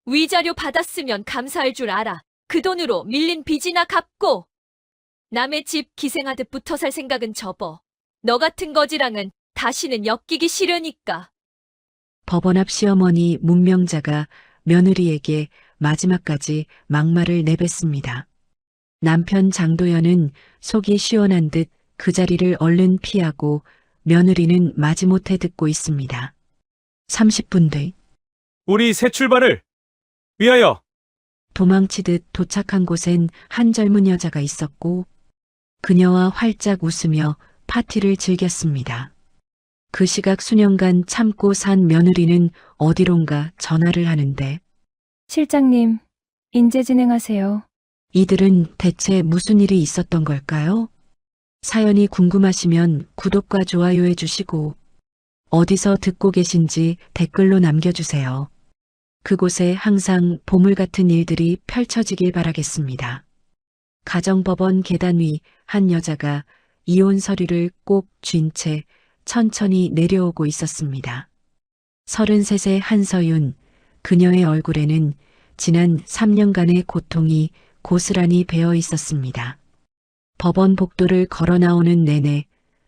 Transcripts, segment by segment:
위자료 받았으면 감사할 줄 알아. 그 돈으로 밀린 빚이나 갚고. 남의 집 기생하듯 붙어 살 생각은 접어. 너 같은 거지랑은 다시는 엮이기 싫으니까. 법원 앞 시어머니 문명자가 며느리에게 마지막까지 막말을 내뱉습니다. 남편 장도연은 속이 시원한 듯 그 자리를 얼른 피하고 며느리는 마지못해 듣고 있습니다. 30분 뒤 우리 새 출발을 위하여. 도망치듯 도착한 곳엔 한 젊은 여자가 있었고 그녀와 활짝 웃으며 파티를 즐겼습니다. 그 시각 수년간 참고 산 며느리는 어디론가 전화를 하는데 실장님, 인재 진행하세요. 이들은 대체 무슨 일이 있었던 걸까요? 사연이 궁금하시면 구독과 좋아요 해주시고 어디서 듣고 계신지 댓글로 남겨주세요. 그곳에 항상 보물 같은 일들이 펼쳐지길 바라겠습니다. 가정법원 계단 위 한 여자가 이혼 서류를 꼭 쥔 채 천천히 내려오고 있었습니다. 33세 한서윤, 그녀의 얼굴에는 지난 3년간의 고통이 고스란히 배어 있었습니다. 법원 복도를 걸어 나오는 내내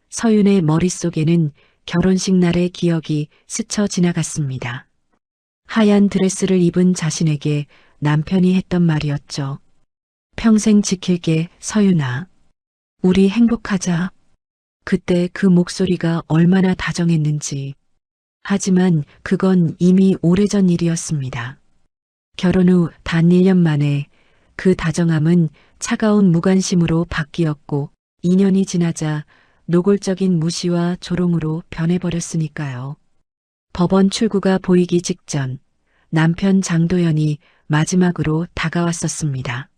서윤의 머릿속에는 결혼식 날의 기억이 스쳐 지나갔습니다. 하얀 드레스를 입은 자신에게 남편이 했던 말이었죠. 평생 지킬게, 서윤아. 우리 행복하자. 그때 그 목소리가 얼마나 다정했는지. 하지만 그건 이미 오래전 일이었습니다. 결혼 후 단 1년 만에 그 다정함은 차가운 무관심으로 바뀌었고 2년이 지나자 노골적인 무시와 조롱으로 변해버렸으니까요. 법원 출구가 보이기 직전 남편 장도연이 마지막으로 다가왔었습니다.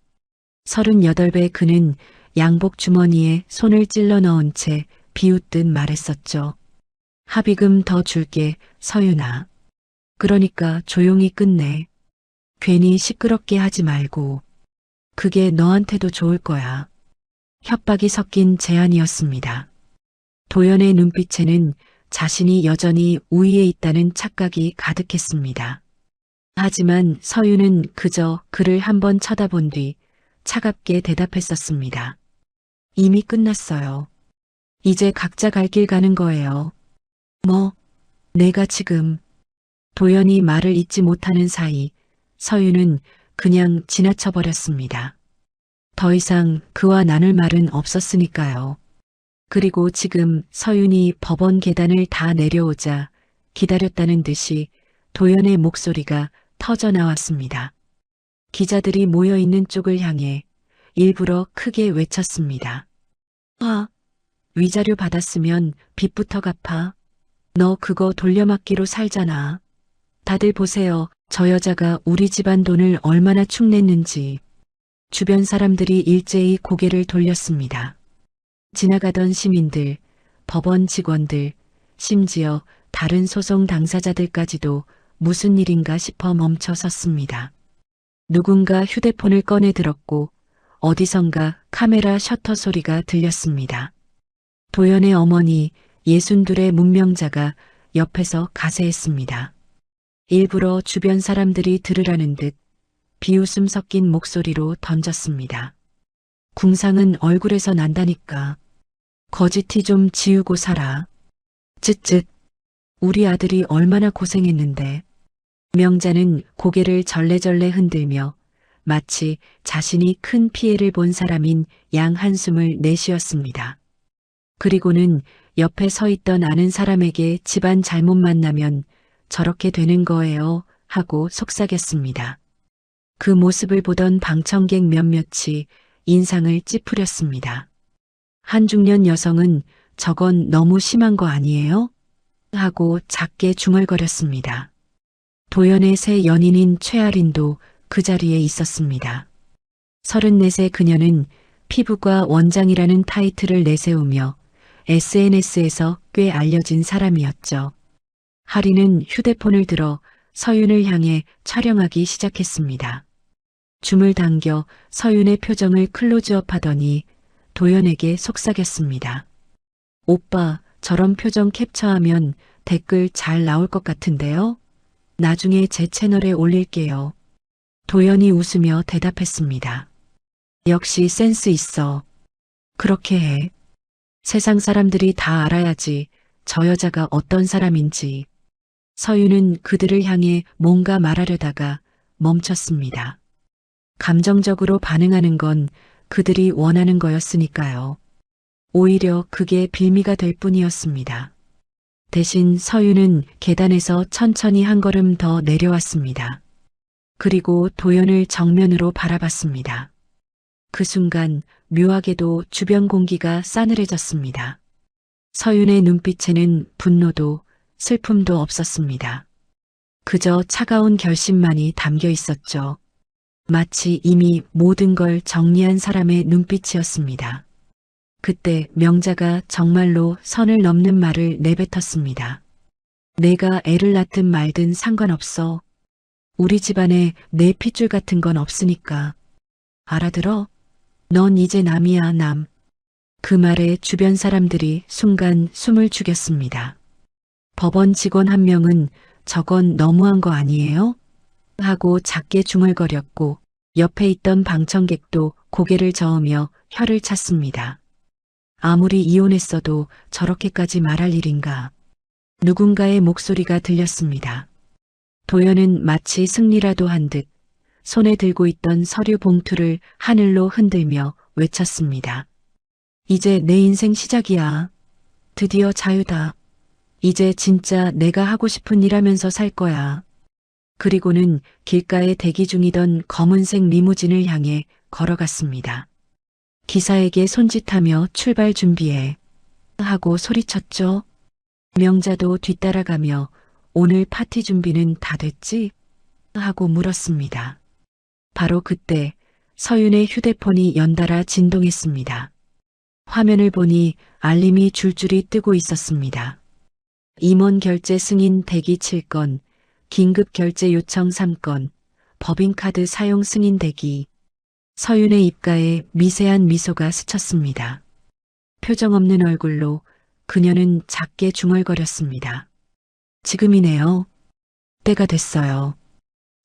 38배 그는 양복 주머니에 손을 찔러 넣은 채 비웃듯 말했었죠. 합의금 더 줄게, 서윤아. 그러니까 조용히 끝내. 괜히 시끄럽게 하지 말고. 그게 너한테도 좋을 거야. 협박이 섞인 제안이었습니다. 도연의 눈빛에는 자신이 여전히 우위에 있다는 착각이 가득했습니다. 하지만 서윤은 그저 그를 한번 쳐다본 뒤 차갑게 대답했었습니다. 이미 끝났어요. 이제 각자 갈 길 가는 거예요. 뭐, 내가 지금. 도연이 말을 잇지 못하는 사이 서윤은 그냥 지나쳐버렸습니다. 더 이상 그와 나눌 말은 없었으니까요. 그리고 지금 서윤이 법원 계단을 다 내려오자 기다렸다는 듯이 도연의 목소리가 터져 나왔습니다. 기자들이 모여있는 쪽을 향해 일부러 크게 외쳤습니다. 위자료 받았으면 빚부터 갚아. 너 그거 돌려막기로 살잖아. 다들 보세요. 저 여자가 우리 집안 돈을 얼마나 축냈는지. 주변 사람들이 일제히 고개를 돌렸습니다. 지나가던 시민들, 법원 직원들, 심지어 다른 소송 당사자들까지도 무슨 일인가 싶어 멈춰 섰습니다. 누군가 휴대폰을 꺼내 들었고 어디선가 카메라 셔터 소리가 들렸습니다. 도연의 어머니 62의 문명자가 옆에서 가세했습니다. 일부러 주변 사람들이 들으라는 듯 비웃음 섞인 목소리로 던졌습니다. 궁상은 얼굴에서 난다니까. 거짓티 좀 지우고 살아. 쯧쯧. 우리 아들이 얼마나 고생했는데. 명자는 고개를 절레절레 흔들며 마치 자신이 큰 피해를 본 사람인 양 한숨을 내쉬었습니다. 그리고는 옆에 서 있던 아는 사람에게 집안 잘못 만나면 저렇게 되는 거예요 하고 속삭였습니다. 그 모습을 보던 방청객 몇몇이 인상을 찌푸렸습니다. 한 중년 여성은 저건 너무 심한 거 아니에요? 하고 작게 중얼거렸습니다. 도연의 새 연인인 최아린도 그 자리에 있었습니다. 34세 그녀는 피부과 원장이라는 타이틀을 내세우며 SNS에서 꽤 알려진 사람이었죠. 하리는 휴대폰을 들어 서윤을 향해 촬영하기 시작했습니다. 줌을 당겨 서윤의 표정을 클로즈업하더니 도연에게 속삭였습니다. 오빠, 저런 표정 캡처하면 댓글 잘 나올 것 같은데요? 나중에 제 채널에 올릴게요. 도연이 웃으며 대답했습니다. 역시 센스 있어. 그렇게 해. 세상 사람들이 다 알아야지 저 여자가 어떤 사람인지. 서유는 그들을 향해 뭔가 말하려다가 멈췄습니다. 감정적으로 반응하는 건 그들이 원하는 거였으니까요. 오히려 그게 빌미가 될 뿐이었습니다. 대신 서유는 계단에서 천천히 한 걸음 더 내려왔습니다. 그리고 도연을 정면으로 바라봤습니다. 그 순간 묘하게도 주변 공기가 싸늘해졌습니다. 서윤의 눈빛에는 분노도 슬픔도 없었습니다. 그저 차가운 결심만이 담겨 있었죠. 마치 이미 모든 걸 정리한 사람의 눈빛이었습니다. 그때 명자가 정말로 선을 넘는 말을 내뱉었습니다. 내가 애를 낳든 말든 상관없어. 우리 집안에 내 핏줄 같은 건 없으니까. 알아들어? 넌 이제 남이야, 남. 그 말에 주변 사람들이 순간 숨을 죽였습니다. 법원 직원 한 명은 저건 너무한 거 아니에요? 하고 작게 중얼거렸고 옆에 있던 방청객도 고개를 저으며 혀를 찼습니다. 아무리 이혼했어도 저렇게까지 말할 일인가. 누군가의 목소리가 들렸습니다. 도연은 마치 승리라도 한 듯 손에 들고 있던 서류 봉투를 하늘로 흔들며 외쳤습니다. 이제 내 인생 시작이야. 드디어 자유다. 이제 진짜 내가 하고 싶은 일 하면서 살 거야. 그리고는 길가에 대기 중이던 검은색 리무진을 향해 걸어갔습니다. 기사에게 손짓하며 출발 준비해. 하고 소리쳤죠. 명자도 뒤따라가며 오늘 파티 준비는 다 됐지? 하고 물었습니다. 바로 그때 서윤의 휴대폰이 연달아 진동했습니다. 화면을 보니 알림이 줄줄이 뜨고 있었습니다. 임원 결제 승인 대기 7건, 긴급 결제 요청 3건, 법인카드 사용 승인 대기. 서윤의 입가에 미세한 미소가 스쳤습니다. 표정 없는 얼굴로 그녀는 작게 중얼거렸습니다. 지금이네요. 때가 됐어요.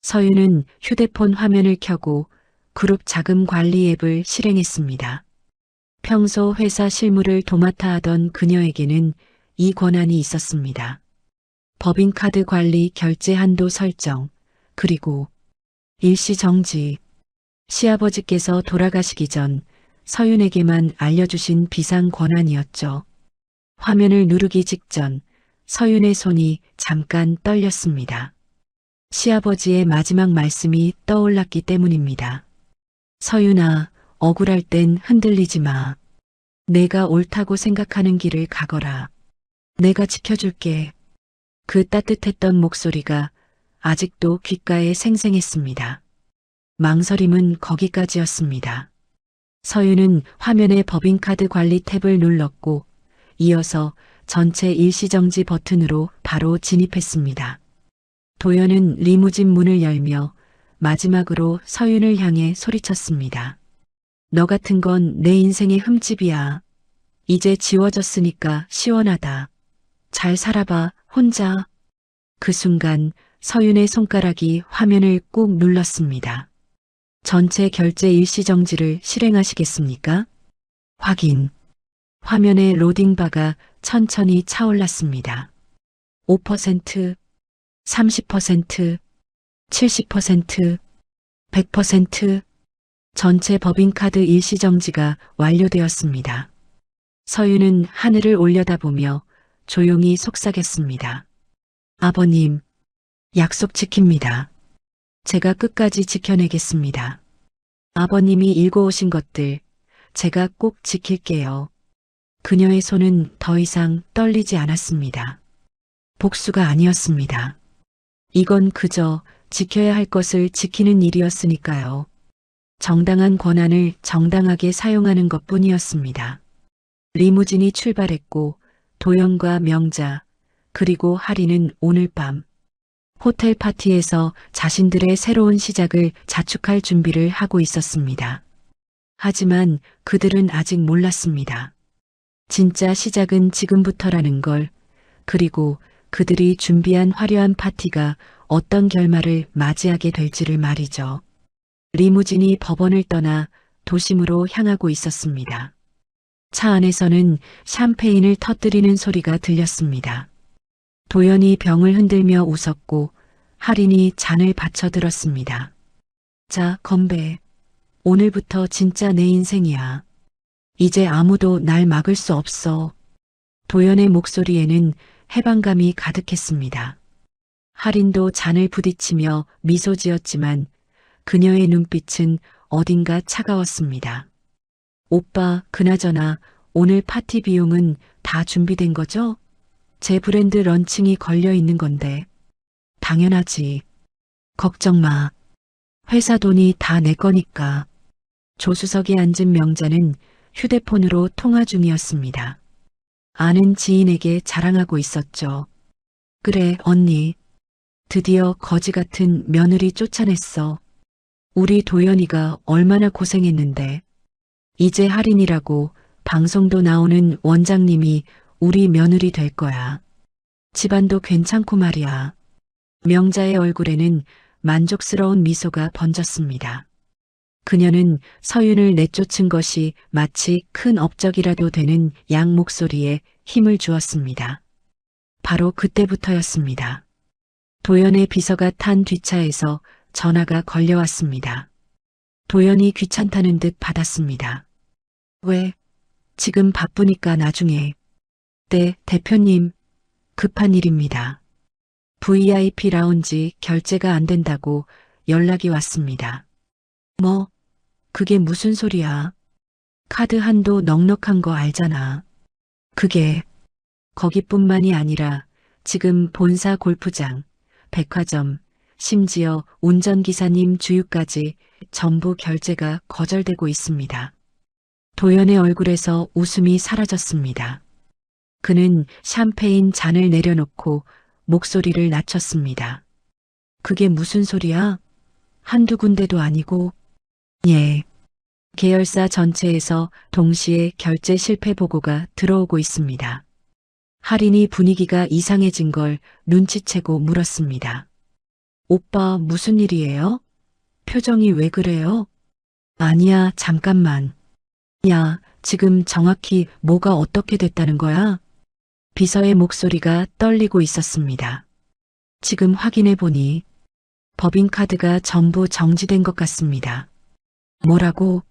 서윤은 휴대폰 화면을 켜고 그룹 자금 관리 앱을 실행했습니다. 평소 회사 실무를 도맡아 하던 그녀에게는 이 권한이 있었습니다. 법인카드 관리 결제 한도 설정, 그리고 일시 정지. 시아버지께서 돌아가시기 전 서윤에게만 알려주신 비상 권한이었죠. 화면을 누르기 직전 서윤의 손이 잠깐 떨렸습니다. 시아버지의 마지막 말씀이 떠올랐기 때문입니다. 서윤아, 억울할 땐 흔들리지 마. 내가 옳다고 생각하는 길을 가거라. 내가 지켜줄게. 그 따뜻했던 목소리가 아직도 귓가에 생생했습니다. 망설임은 거기까지였습니다. 서윤은 화면의 법인카드 관리 탭을 눌렀고 이어서 전체 일시정지 버튼으로 바로 진입했습니다. 도연은 리무진 문을 열며 마지막으로 서윤을 향해 소리쳤습니다. 너 같은 건 내 인생의 흠집이야. 이제 지워졌으니까 시원하다. 잘 살아봐, 혼자. 그 순간 서윤의 손가락이 화면을 꾹 눌렀습니다. 전체 결제 일시정지를 실행하시겠습니까? 확인. 화면의 로딩바가 천천히 차올랐습니다. 5%, 30%, 70%, 100%. 전체 법인카드 일시정지가 완료되었습니다. 서윤은 하늘을 올려다보며 조용히 속삭였습니다. 아버님, 약속 지킵니다. 제가 끝까지 지켜내겠습니다. 아버님이 일궈오신 것들 제가 꼭 지킬게요. 그녀의 손은 더 이상 떨리지 않았습니다. 복수가 아니었습니다. 이건 그저 지켜야 할 것을 지키는 일이었으니까요. 정당한 권한을 정당하게 사용하는 것뿐이었습니다. 리무진이 출발했고 도연과 명자 그리고 하리는 오늘 밤 호텔 파티에서 자신들의 새로운 시작을 자축할 준비를 하고 있었습니다. 하지만 그들은 아직 몰랐습니다. 진짜 시작은 지금부터라는 걸, 그리고 그들이 준비한 화려한 파티가 어떤 결말을 맞이하게 될지를 말이죠. 리무진이 법원을 떠나 도심으로 향하고 있었습니다. 차 안에서는 샴페인을 터뜨리는 소리가 들렸습니다. 도연이 병을 흔들며 웃었고 할인이 잔을 받쳐들었습니다. 자, 건배. 오늘부터 진짜 내 인생이야. 이제 아무도 날 막을 수 없어. 도연의 목소리에는 해방감이 가득했습니다. 할인도 잔을 부딪히며 미소 지었지만 그녀의 눈빛은 어딘가 차가웠습니다. 오빠, 그나저나 오늘 파티 비용은 다 준비된 거죠? 제 브랜드 런칭이 걸려 있는 건데. 당연하지. 걱정 마. 회사 돈이 다 내 거니까. 조수석에 앉은 명자는 휴대폰으로 통화 중이었습니다. 아는 지인에게 자랑하고 있었죠. 그래, 언니. 드디어 거지 같은 며느리 쫓아냈어. 우리 도연이가 얼마나 고생했는데. 이제 할인이라고 방송도 나오는 원장님이 우리 며느리 될 거야. 집안도 괜찮고 말이야. 명자의 얼굴에는 만족스러운 미소가 번졌습니다. 그녀는 서윤을 내쫓은 것이 마치 큰 업적이라도 되는 양 목소리에 힘을 주었습니다. 바로 그때부터였습니다. 도연의 비서가 탄 뒷차에서 전화가 걸려왔습니다. 도연이 귀찮다는 듯 받았습니다. 왜? 지금 바쁘니까 나중에. 네, 대표님. 급한 일입니다. VIP 라운지 결제가 안 된다고 연락이 왔습니다. 뭐? 그게 무슨 소리야? 카드 한도 넉넉한 거 알잖아. 그게 거기뿐만이 아니라 지금 본사 골프장, 백화점, 심지어 운전기사님 주유까지 전부 결제가 거절되고 있습니다. 도연의 얼굴에서 웃음이 사라졌습니다. 그는 샴페인 잔을 내려놓고 목소리를 낮췄습니다. 그게 무슨 소리야? 한두 군데도 아니고. 예. 계열사 전체에서 동시에 결제 실패 보고가 들어오고 있습니다. 할인이 분위기가 이상해진 걸 눈치채고 물었습니다. 오빠, 무슨 일이에요? 표정이 왜 그래요? 아니야, 잠깐만. 야, 지금 정확히 뭐가 어떻게 됐다는 거야? 비서의 목소리가 떨리고 있었습니다. 지금 확인해 보니 법인카드가 전부 정지된 것 같습니다. 뭐라고?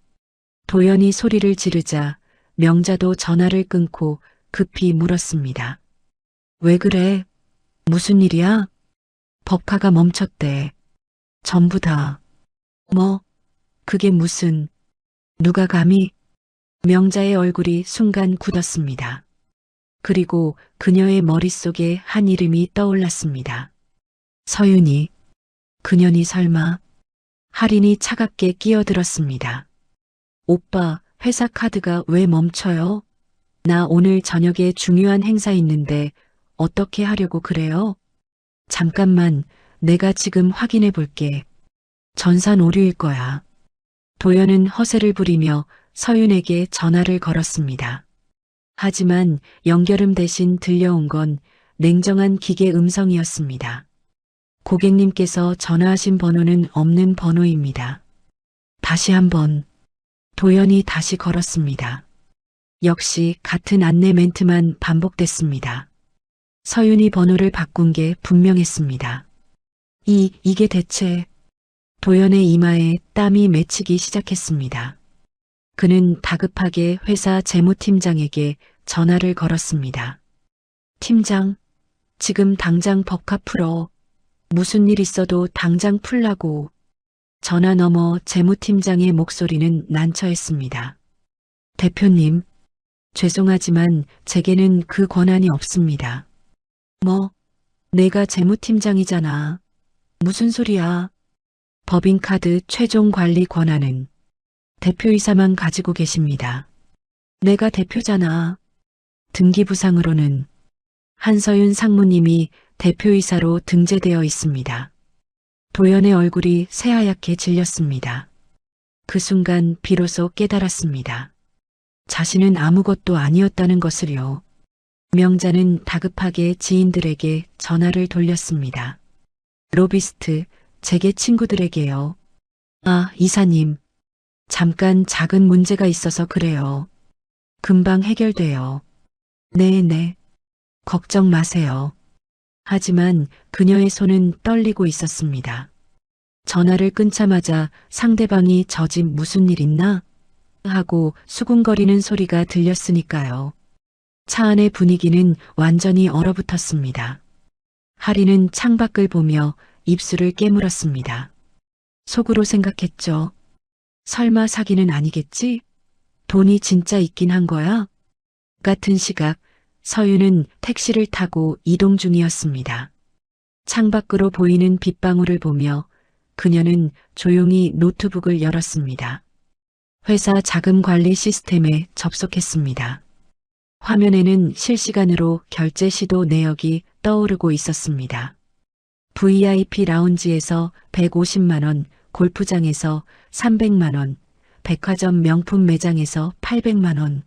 도연이 소리를 지르자 명자도 전화를 끊고 급히 물었습니다. 왜 그래? 무슨 일이야? 법카가 멈췄대. 전부 다. 뭐? 그게 무슨... 누가 감히? 명자의 얼굴이 순간 굳었습니다. 그리고 그녀의 머릿속에 한 이름이 떠올랐습니다. 서윤이. 그년이 설마. 할인이 차갑게 끼어들었습니다. 오빠, 회사 카드가 왜 멈춰요? 나 오늘 저녁에 중요한 행사 있는데 어떻게 하려고 그래요? 잠깐만, 내가 지금 확인해 볼게. 전산 오류일 거야. 도연은 허세를 부리며 서윤에게 전화를 걸었습니다. 하지만 연결음 대신 들려온 건 냉정한 기계 음성이었습니다. 고객님께서 전화하신 번호는 없는 번호입니다. 다시 한번. 도연이 다시 걸었습니다. 역시 같은 안내 멘트만 반복됐습니다. 서윤이 번호를 바꾼 게 분명했습니다. 이게 대체... 도연의 이마에 땀이 맺히기 시작했습니다. 그는 다급하게 회사 재무팀장에게 전화를 걸었습니다. 팀장, 지금 당장 법카 풀어. 무슨 일 있어도 당장 풀라고. 전화 너머 재무팀장의 목소리는 난처했습니다. 대표님, 죄송하지만 제게는 그 권한이 없습니다. 뭐? 내가 재무팀장이잖아. 무슨 소리야? 법인카드 최종 관리 권한은 대표이사만 가지고 계십니다. 내가 대표잖아. 등기부상으로는 한서윤 상무님이 대표이사로 등재되어 있습니다. 도연의 얼굴이 새하얗게 질렸습니다. 그 순간 비로소 깨달았습니다. 자신은 아무것도 아니었다는 것을요. 명자는 다급하게 지인들에게 전화를 돌렸습니다. 로비스트, 제게 친구들에게요. 아, 이사님. 잠깐 작은 문제가 있어서 그래요. 금방 해결돼요. 네네. 걱정 마세요. 하지만 그녀의 손은 떨리고 있었습니다. 전화를 끊자마자 상대방이 저 집 무슨 일 있나? 하고 수군거리는 소리가 들렸으니까요. 차 안의 분위기는 완전히 얼어붙었습니다. 하리는 창밖을 보며 입술을 깨물었습니다. 속으로 생각했죠. 설마 사기는 아니겠지? 돈이 진짜 있긴 한 거야? 같은 시각 서유는 택시를 타고 이동 중이었습니다. 창밖으로 보이는 빗방울을 보며 그녀는 조용히 노트북을 열었습니다. 회사 자금 관리 시스템에 접속했습니다. 화면에는 실시간으로 결제 시도 내역이 떠오르고 있었습니다. VIP 라운지에서 150만 원, 골프장에서 300만 원, 백화점 명품 매장에서 800만 원.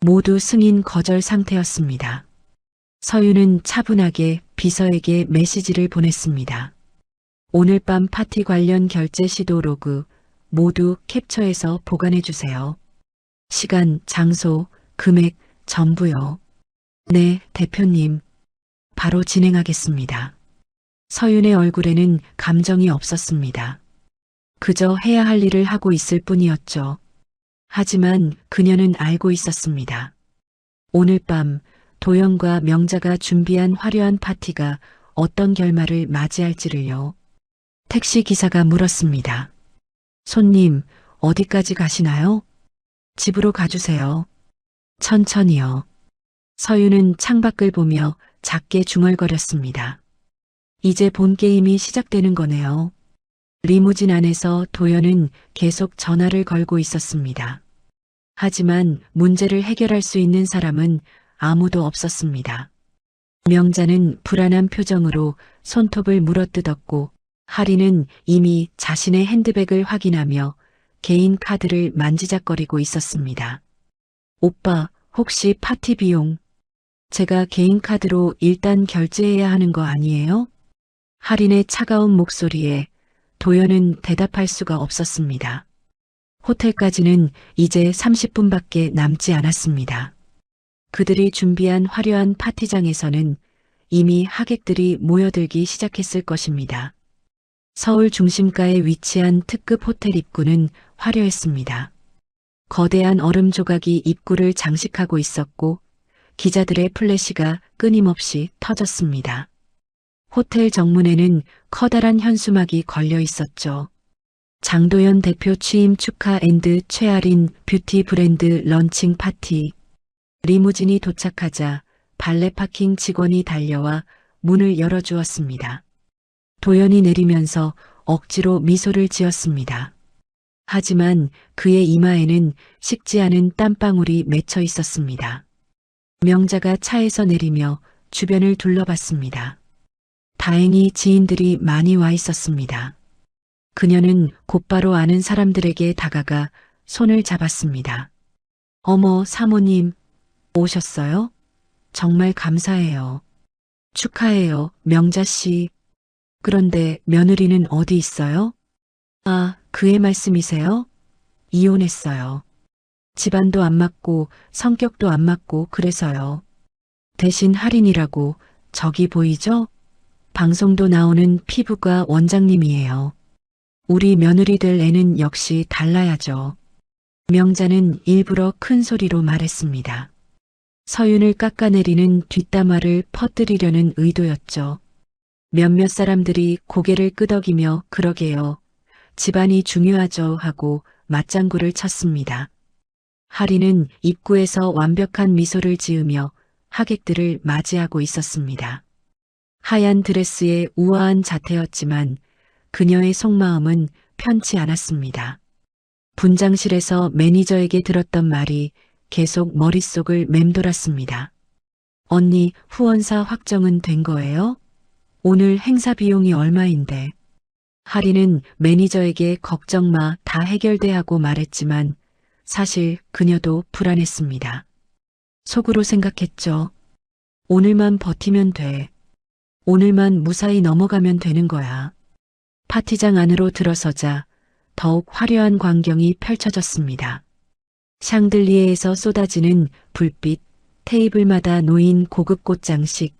모두 승인 거절 상태였습니다. 서유는 차분하게 비서에게 메시지를 보냈습니다. 오늘 밤 파티 관련 결제 시도 로그 모두 캡처해서 보관해 주세요. 시간, 장소, 금액 전부요. 네, 대표님. 바로 진행하겠습니다. 서윤의 얼굴에는 감정이 없었습니다. 그저 해야 할 일을 하고 있을 뿐이었죠. 하지만 그녀는 알고 있었습니다. 오늘 밤 도영과 명자가 준비한 화려한 파티가 어떤 결말을 맞이할지를요. 택시 기사가 물었습니다. 손님, 어디까지 가시나요? 집으로 가주세요. 천천히요. 서유는 창밖을 보며 작게 중얼거렸습니다. 이제 본 게임이 시작되는 거네요. 리무진 안에서 도연은 계속 전화를 걸고 있었습니다. 하지만 문제를 해결할 수 있는 사람은 아무도 없었습니다. 명자는 불안한 표정으로 손톱을 물어뜯었고 하리는 이미 자신의 핸드백을 확인하며 개인 카드를 만지작거리고 있었습니다. 오빠, 혹시 파티 비용 제가 개인 카드로 일단 결제해야 하는 거 아니에요? 하린의 차가운 목소리에 도연은 대답할 수가 없었습니다. 호텔까지는 이제 30분밖에 남지 않았습니다. 그들이 준비한 화려한 파티장에서는 이미 하객들이 모여들기 시작했을 것입니다. 서울 중심가에 위치한 특급 호텔 입구는 화려했습니다. 거대한 얼음 조각이 입구를 장식하고 있었고 기자들의 플래시가 끊임없이 터졌습니다. 호텔 정문에는 커다란 현수막이 걸려 있었죠. 장도연 대표 취임 축하 앤드 최아린 뷰티 브랜드 런칭 파티. 리무진이 도착하자 발레 파킹 직원이 달려와 문을 열어주었습니다. 도연이 내리면서 억지로 미소를 지었습니다. 하지만 그의 이마에는 식지 않은 땀방울이 맺혀 있었습니다. 명자가 차에서 내리며 주변을 둘러봤습니다. 다행히 지인들이 많이 와 있었습니다. 그녀는 곧바로 아는 사람들에게 다가가 손을 잡았습니다. 어머, 사모님, 오셨어요? 정말 감사해요. 축하해요, 명자 씨. 그런데 며느리는 어디 있어요? 아, 그의 말씀이세요? 이혼했어요. 집안도 안 맞고 성격도 안 맞고 그래서요. 대신 할인이라고 저기 보이죠? 방송도 나오는 피부과 원장님이에요. 우리 며느리 될 애는 역시 달라야죠. 명자는 일부러 큰 소리로 말했습니다. 서윤을 깎아내리는 뒷담화를 퍼뜨리려는 의도였죠. 몇몇 사람들이 고개를 끄덕이며 그러게요. 집안이 중요하죠 하고 맞장구를 쳤습니다. 하리는 입구에서 완벽한 미소를 지으며 하객들을 맞이하고 있었습니다. 하얀 드레스에 우아한 자태였지만 그녀의 속마음은 편치 않았습니다. 분장실에서 매니저에게 들었던 말이 계속 머릿속을 맴돌았습니다. 언니, 후원사 확정은 된 거예요? 오늘 행사 비용이 얼마인데? 하리는 매니저에게 걱정 마, 다 해결돼 하고 말했지만 사실 그녀도 불안했습니다. 속으로 생각했죠. 오늘만 버티면 돼. 오늘만 무사히 넘어가면 되는 거야. 파티장 안으로 들어서자 더욱 화려한 광경이 펼쳐졌습니다. 샹들리에에서 쏟아지는 불빛, 테이블마다 놓인 고급 꽃장식,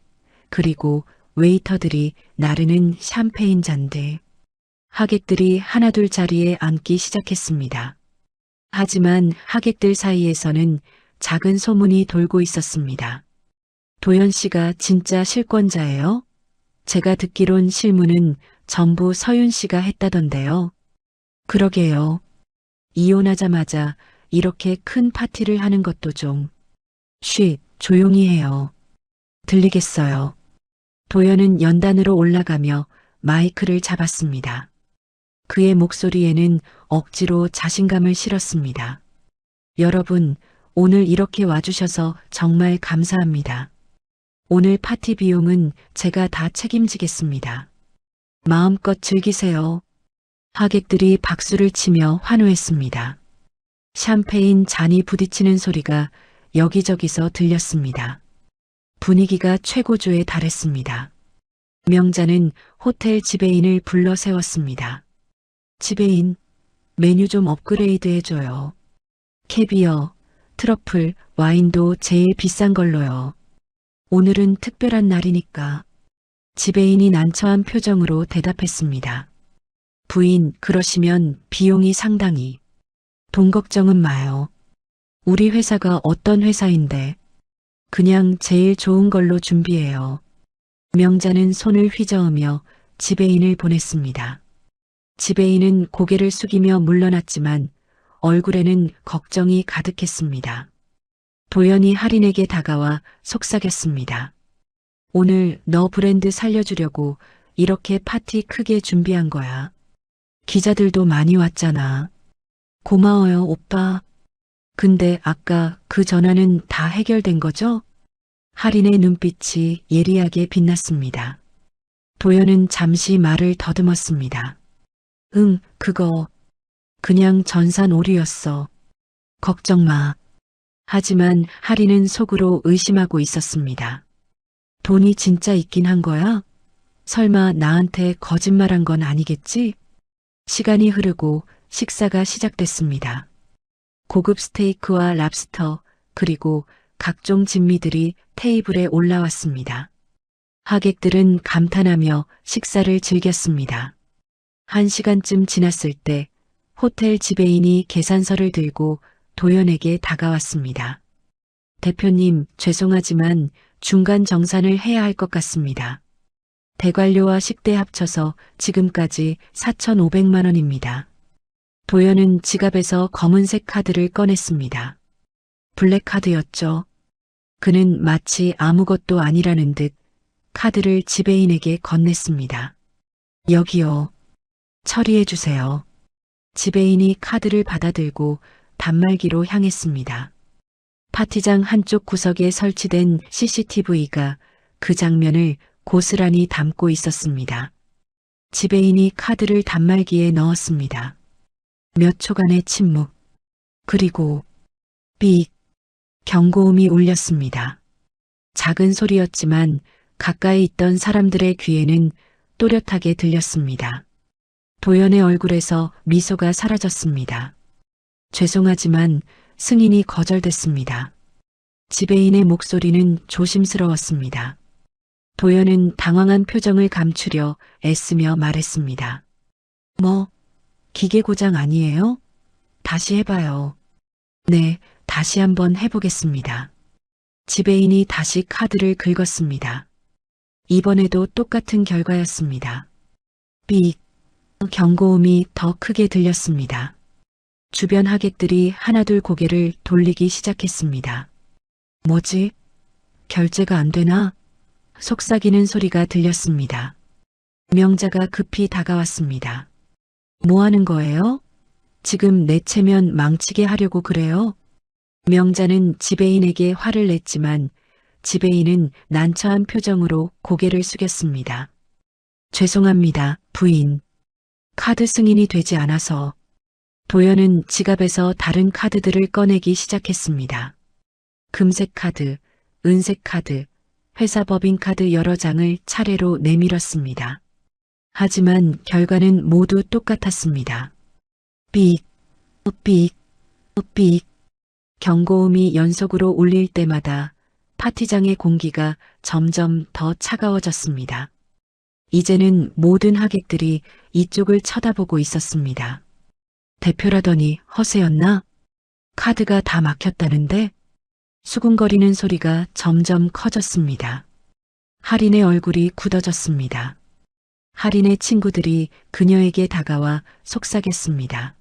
그리고 웨이터들이 나르는 샴페인 잔들. 하객들이 하나둘 자리에 앉기 시작했습니다. 하지만 하객들 사이에서는 작은 소문이 돌고 있었습니다. 도연 씨가 진짜 실권자예요? 제가 듣기론 실무는 전부 서윤 씨가 했다던데요. 그러게요. 이혼하자마자 이렇게 큰 파티를 하는 것도 좀. 쉿, 조용히 해요. 들리겠어요. 도연은 연단으로 올라가며 마이크를 잡았습니다. 그의 목소리에는 억지로 자신감을 실었습니다. 여러분, 오늘 이렇게 와주셔서 정말 감사합니다. 오늘 파티 비용은 제가 다 책임지겠습니다. 마음껏 즐기세요. 하객들이 박수를 치며 환호했습니다. 샴페인 잔이 부딪히는 소리가 여기저기서 들렸습니다. 분위기가 최고조에 달했습니다. 명자는 호텔 지배인을 불러 세웠습니다. 지배인, 메뉴 좀 업그레이드 해줘요. 캐비어, 트러플, 와인도 제일 비싼 걸로요. 오늘은 특별한 날이니까. 지배인이 난처한 표정으로 대답했습니다. 부인, 그러시면 비용이 상당히. 돈 걱정은 마요. 우리 회사가 어떤 회사인데. 그냥 제일 좋은 걸로 준비해요. 명자는 손을 휘저으며 지배인을 보냈습니다. 지배인은 고개를 숙이며 물러났지만 얼굴에는 걱정이 가득했습니다. 도연이 할인에게 다가와 속삭였습니다. 오늘 너 브랜드 살려주려고 이렇게 파티 크게 준비한 거야. 기자들도 많이 왔잖아. 고마워요, 오빠. 근데 아까 그 전화는 다 해결된 거죠? 할인의 눈빛이 예리하게 빛났습니다. 도연은 잠시 말을 더듬었습니다. 응, 그거 그냥 전산 오류였어. 걱정 마. 하지만 할인은 속으로 의심하고 있었습니다. 돈이 진짜 있긴 한 거야? 설마 나한테 거짓말한 건 아니겠지? 시간이 흐르고 식사가 시작됐습니다. 고급 스테이크와 랍스터, 그리고 각종 진미들이 테이블에 올라왔습니다. 하객들은 감탄하며 식사를 즐겼습니다. 1시간쯤 지났을 때 호텔 지배인이 계산서를 들고 도연에게 다가왔습니다. 대표님, 죄송하지만 중간 정산을 해야 할 것 같습니다. 대관료와 식대 합쳐서 지금까지 4,500만 원입니다. 도연은 지갑에서 검은색 카드를 꺼냈습니다. 블랙카드였죠. 그는 마치 아무것도 아니라는 듯 카드를 지배인에게 건넸습니다. 여기요. 처리해 주세요. 지배인이 카드를 받아들고 단말기로 향했습니다. 파티장 한쪽 구석에 설치된 CCTV가 그 장면을 고스란히 담고 있었습니다. 지배인이 카드를 단말기에 넣었습니다. 몇 초간의 침묵. 그리고 삑 경고음이 울렸습니다. 작은 소리였지만 가까이 있던 사람들의 귀에는 또렷하게 들렸습니다. 도연의 얼굴에서 미소가 사라졌습니다. 죄송하지만 승인이 거절됐습니다. 지배인의 목소리는 조심스러웠습니다. 도연은 당황한 표정을 감추려 애쓰며 말했습니다. 뭐, 기계 고장 아니에요? 다시 해봐요. 네, 다시 한번 해보겠습니다. 지배인이 다시 카드를 긁었습니다. 이번에도 똑같은 결과였습니다. 삑, 경고음이 더 크게 들렸습니다. 주변 하객들이 하나둘 고개를 돌리기 시작했습니다. 뭐지? 결제가 안 되나? 속삭이는 소리가 들렸습니다. 명자가 급히 다가왔습니다. 뭐 하는 거예요? 지금 내 체면 망치게 하려고 그래요? 명자는 지배인에게 화를 냈지만 지배인은 난처한 표정으로 고개를 숙였습니다. 죄송합니다, 부인. 카드 승인이 되지 않아서. 도연은 지갑에서 다른 카드들을 꺼내기 시작했습니다. 금색 카드, 은색 카드, 회사 법인카드 여러 장을 차례로 내밀었습니다. 하지만 결과는 모두 똑같았습니다. 삑, 삑, 삑. 경고음이 연속으로 울릴 때마다 파티장의 공기가 점점 더 차가워졌습니다. 이제는 모든 하객들이 이쪽을 쳐다보고 있었습니다. 대표라더니 허세였나? 카드가 다 막혔다는데? 수군거리는 소리가 점점 커졌습니다. 할인의 얼굴이 굳어졌습니다. 할인의 친구들이 그녀에게 다가와 속삭였습니다.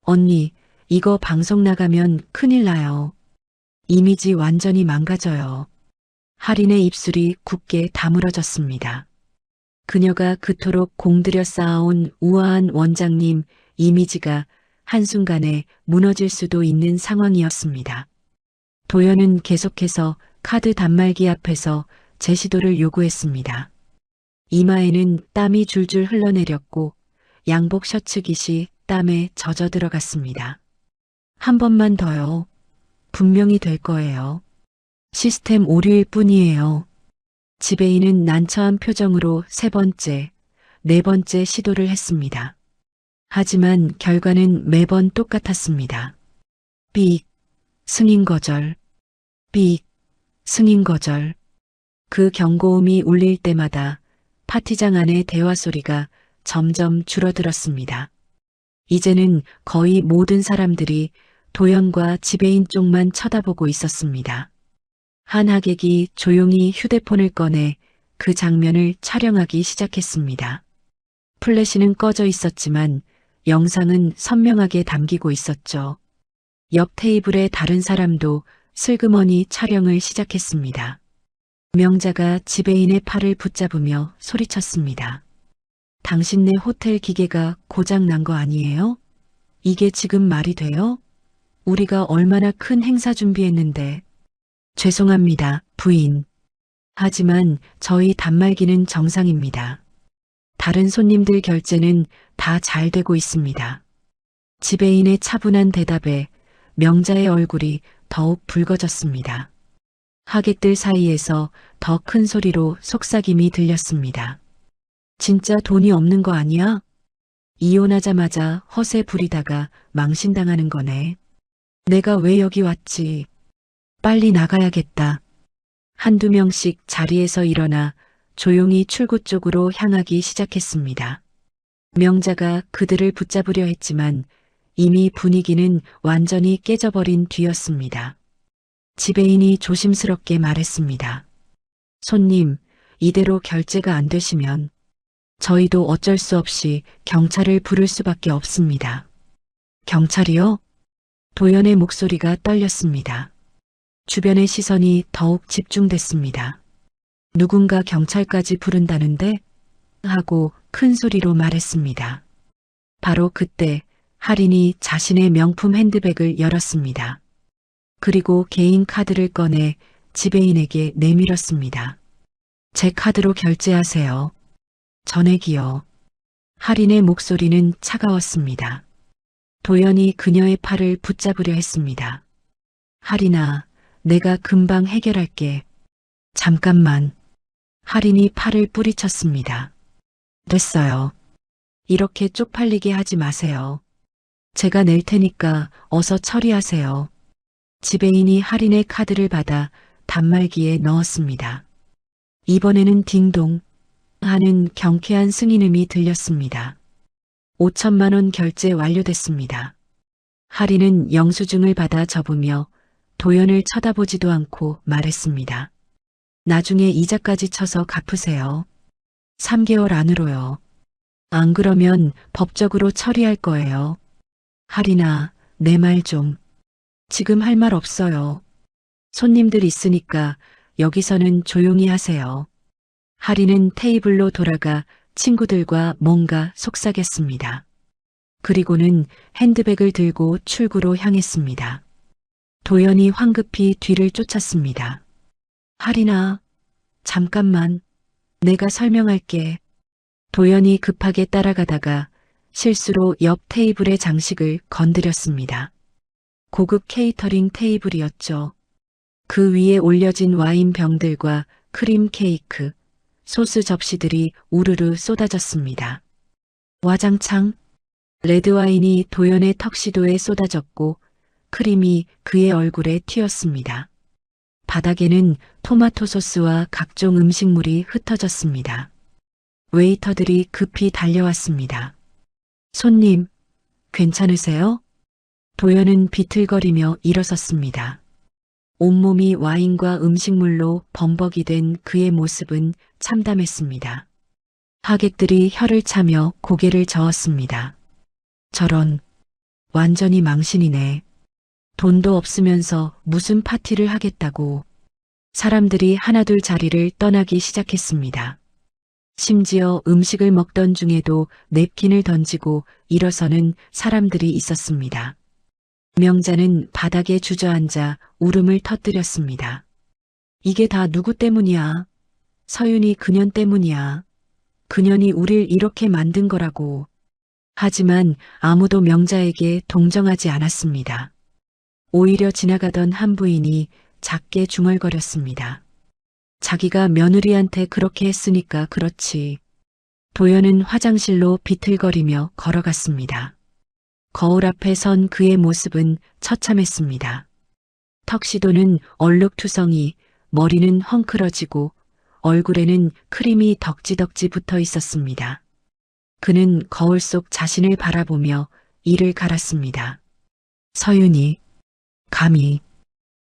언니, 이거 방송 나가면 큰일 나요. 이미지 완전히 망가져요. 할인의 입술이 굳게 다물어졌습니다. 그녀가 그토록 공들여 쌓아온 우아한 원장님 이미지가 한순간에 무너질 수도 있는 상황이었습니다. 도연은 계속해서 카드 단말기 앞에서 제시도를 요구했습니다. 이마에는 땀이 줄줄 흘러내렸고 양복 셔츠 깃이 땀에 젖어 들어갔습니다. 한 번만 더요. 분명히 될 거예요. 시스템 오류일 뿐이에요. 지배인은 난처한 표정으로 세 번째, 네 번째 시도를 했습니다. 하지만 결과는 매번 똑같았습니다. 삑, 승인 거절. 삑, 승인 거절. 그 경고음이 울릴 때마다 파티장 안의 대화 소리가 점점 줄어들었습니다. 이제는 거의 모든 사람들이 도연과 지배인 쪽만 쳐다보고 있었습니다. 한 하객이 조용히 휴대폰을 꺼내 그 장면을 촬영하기 시작했습니다. 플래시는 꺼져 있었지만 영상은 선명하게 담기고 있었죠. 옆 테이블의 다른 사람도 슬그머니 촬영을 시작했습니다. 명자가 지배인의 팔을 붙잡으며 소리쳤습니다. 당신네 호텔 기계가 고장 난 거 아니에요? 이게 지금 말이 돼요? 우리가 얼마나 큰 행사 준비했는데. 죄송합니다, 부인. 하지만 저희 단말기는 정상입니다. 다른 손님들 결제는 다 잘 되고 있습니다. 지배인의 차분한 대답에 명자의 얼굴이 더욱 붉어졌습니다. 하객들 사이에서 더 큰 소리로 속삭임이 들렸습니다. 진짜 돈이 없는 거 아니야? 이혼하자마자 허세 부리다가 망신당하는 거네. 내가 왜 여기 왔지? 빨리 나가야겠다. 한두 명씩 자리에서 일어나 조용히 출구 쪽으로 향하기 시작했습니다. 명자가 그들을 붙잡으려 했지만 이미 분위기는 완전히 깨져버린 뒤였습니다. 지배인이 조심스럽게 말했습니다. 손님, 이대로 결제가 안 되시면 저희도 어쩔 수 없이 경찰을 부를 수밖에 없습니다. 경찰이요? 도연의 목소리가 떨렸습니다. 주변의 시선이 더욱 집중됐습니다. 누군가 경찰까지 부른다는데? 하고 큰 소리로 말했습니다. 바로 그때 할인이 자신의 명품 핸드백을 열었습니다. 그리고 개인 카드를 꺼내 지배인에게 내밀었습니다. 제 카드로 결제하세요. 전액이요. 할인의 목소리는 차가웠습니다. 도연이 그녀의 팔을 붙잡으려 했습니다. 할인아, 내가 금방 해결할게. 잠깐만. 할인이 팔을 뿌리쳤습니다. 됐어요. 이렇게 쪽팔리게 하지 마세요. 제가 낼 테니까 어서 처리하세요. 지배인이 할인의 카드를 받아 단말기에 넣었습니다. 이번에는 딩동 하는 경쾌한 승인음이 들렸습니다. 5천만 원 결제 완료됐습니다. 할인은 영수증을 받아 접으며 도연을 쳐다보지도 않고 말했습니다. 나중에 이자까지 쳐서 갚으세요. 3개월 안으로요. 안 그러면 법적으로 처리할 거예요. 할인아, 내 말 좀. 지금 할 말 없어요. 손님들 있으니까 여기서는 조용히 하세요. 할인은 테이블로 돌아가 친구들과 뭔가 속삭였습니다. 그리고는 핸드백을 들고 출구로 향했습니다. 도연이 황급히 뒤를 쫓았습니다. 할인아, 잠깐만. 내가 설명할게. 도연이 급하게 따라가다가 실수로 옆 테이블의 장식을 건드렸습니다. 고급 케이터링 테이블이었죠. 그 위에 올려진 와인 병들과 크림 케이크, 소스 접시들이 우르르 쏟아졌습니다. 와장창 레드와인이 도연의 턱시도에 쏟아졌고 크림이 그의 얼굴에 튀었습니다. 바닥에는 토마토 소스와 각종 음식물이 흩어졌습니다. 웨이터들이 급히 달려왔습니다. 손님, 괜찮으세요? 도연은 비틀거리며 일어섰습니다. 온몸이 와인과 음식물로 범벅이 된 그의 모습은 참담했습니다. 하객들이 혀를 차며 고개를 저었습니다. 저런, 완전히 망신이네. 돈도 없으면서 무슨 파티를 하겠다고. 사람들이 하나둘 자리를 떠나기 시작했습니다. 심지어 음식을 먹던 중에도 냅킨을 던지고 일어서는 사람들이 있었습니다. 명자는 바닥에 주저앉아 울음을 터뜨렸습니다. 이게 다 누구 때문이야? 서윤이 그년 때문이야. 그년이 우릴 이렇게 만든 거라고. 하지만 아무도 명자에게 동정하지 않았습니다. 오히려 지나가던 한 부인이 작게 중얼거렸습니다. 자기가 며느리한테 그렇게 했으니까 그렇지. 도연은 화장실로 비틀거리며 걸어갔습니다. 거울 앞에 선 그의 모습은 처참했습니다. 턱시도는 얼룩투성이, 머리는 헝클어지고 얼굴에는 크림이 덕지덕지 붙어 있었습니다. 그는 거울 속 자신을 바라보며 이를 갈았습니다. 서윤이, 감히.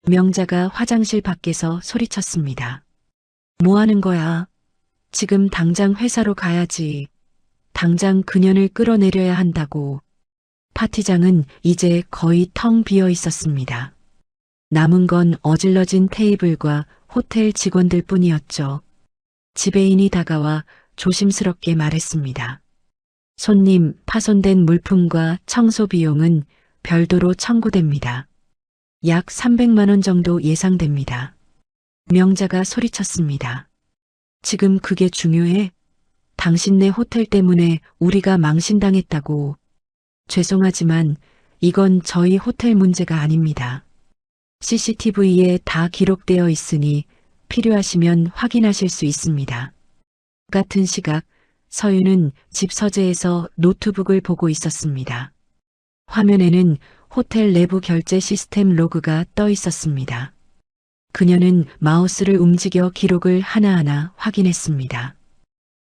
명자가 화장실 밖에서 소리쳤습니다. 뭐 하는 거야? 지금 당장 회사로 가야지. 당장 그년을 끌어내려야 한다고. 파티장은 이제 거의 텅 비어 있었습니다. 남은 건 어질러진 테이블과 호텔 직원들 뿐이었죠. 지배인이 다가와 조심스럽게 말했습니다. 손님, 파손된 물품과 청소 비용은 별도로 청구됩니다. 약 300만 원 정도 예상됩니다. 명자가 소리쳤습니다. 지금 그게 중요해? 당신네 호텔 때문에 우리가 망신당했다고. 죄송하지만 이건 저희 호텔 문제가 아닙니다. CCTV에 다 기록되어 있으니 필요하시면 확인하실 수 있습니다. 같은 시각 서윤은 집 서재에서 노트북을 보고 있었습니다. 화면에는 호텔 내부 결제 시스템 로그가 떠 있었습니다. 그녀는 마우스를 움직여 기록을 하나하나 확인했습니다.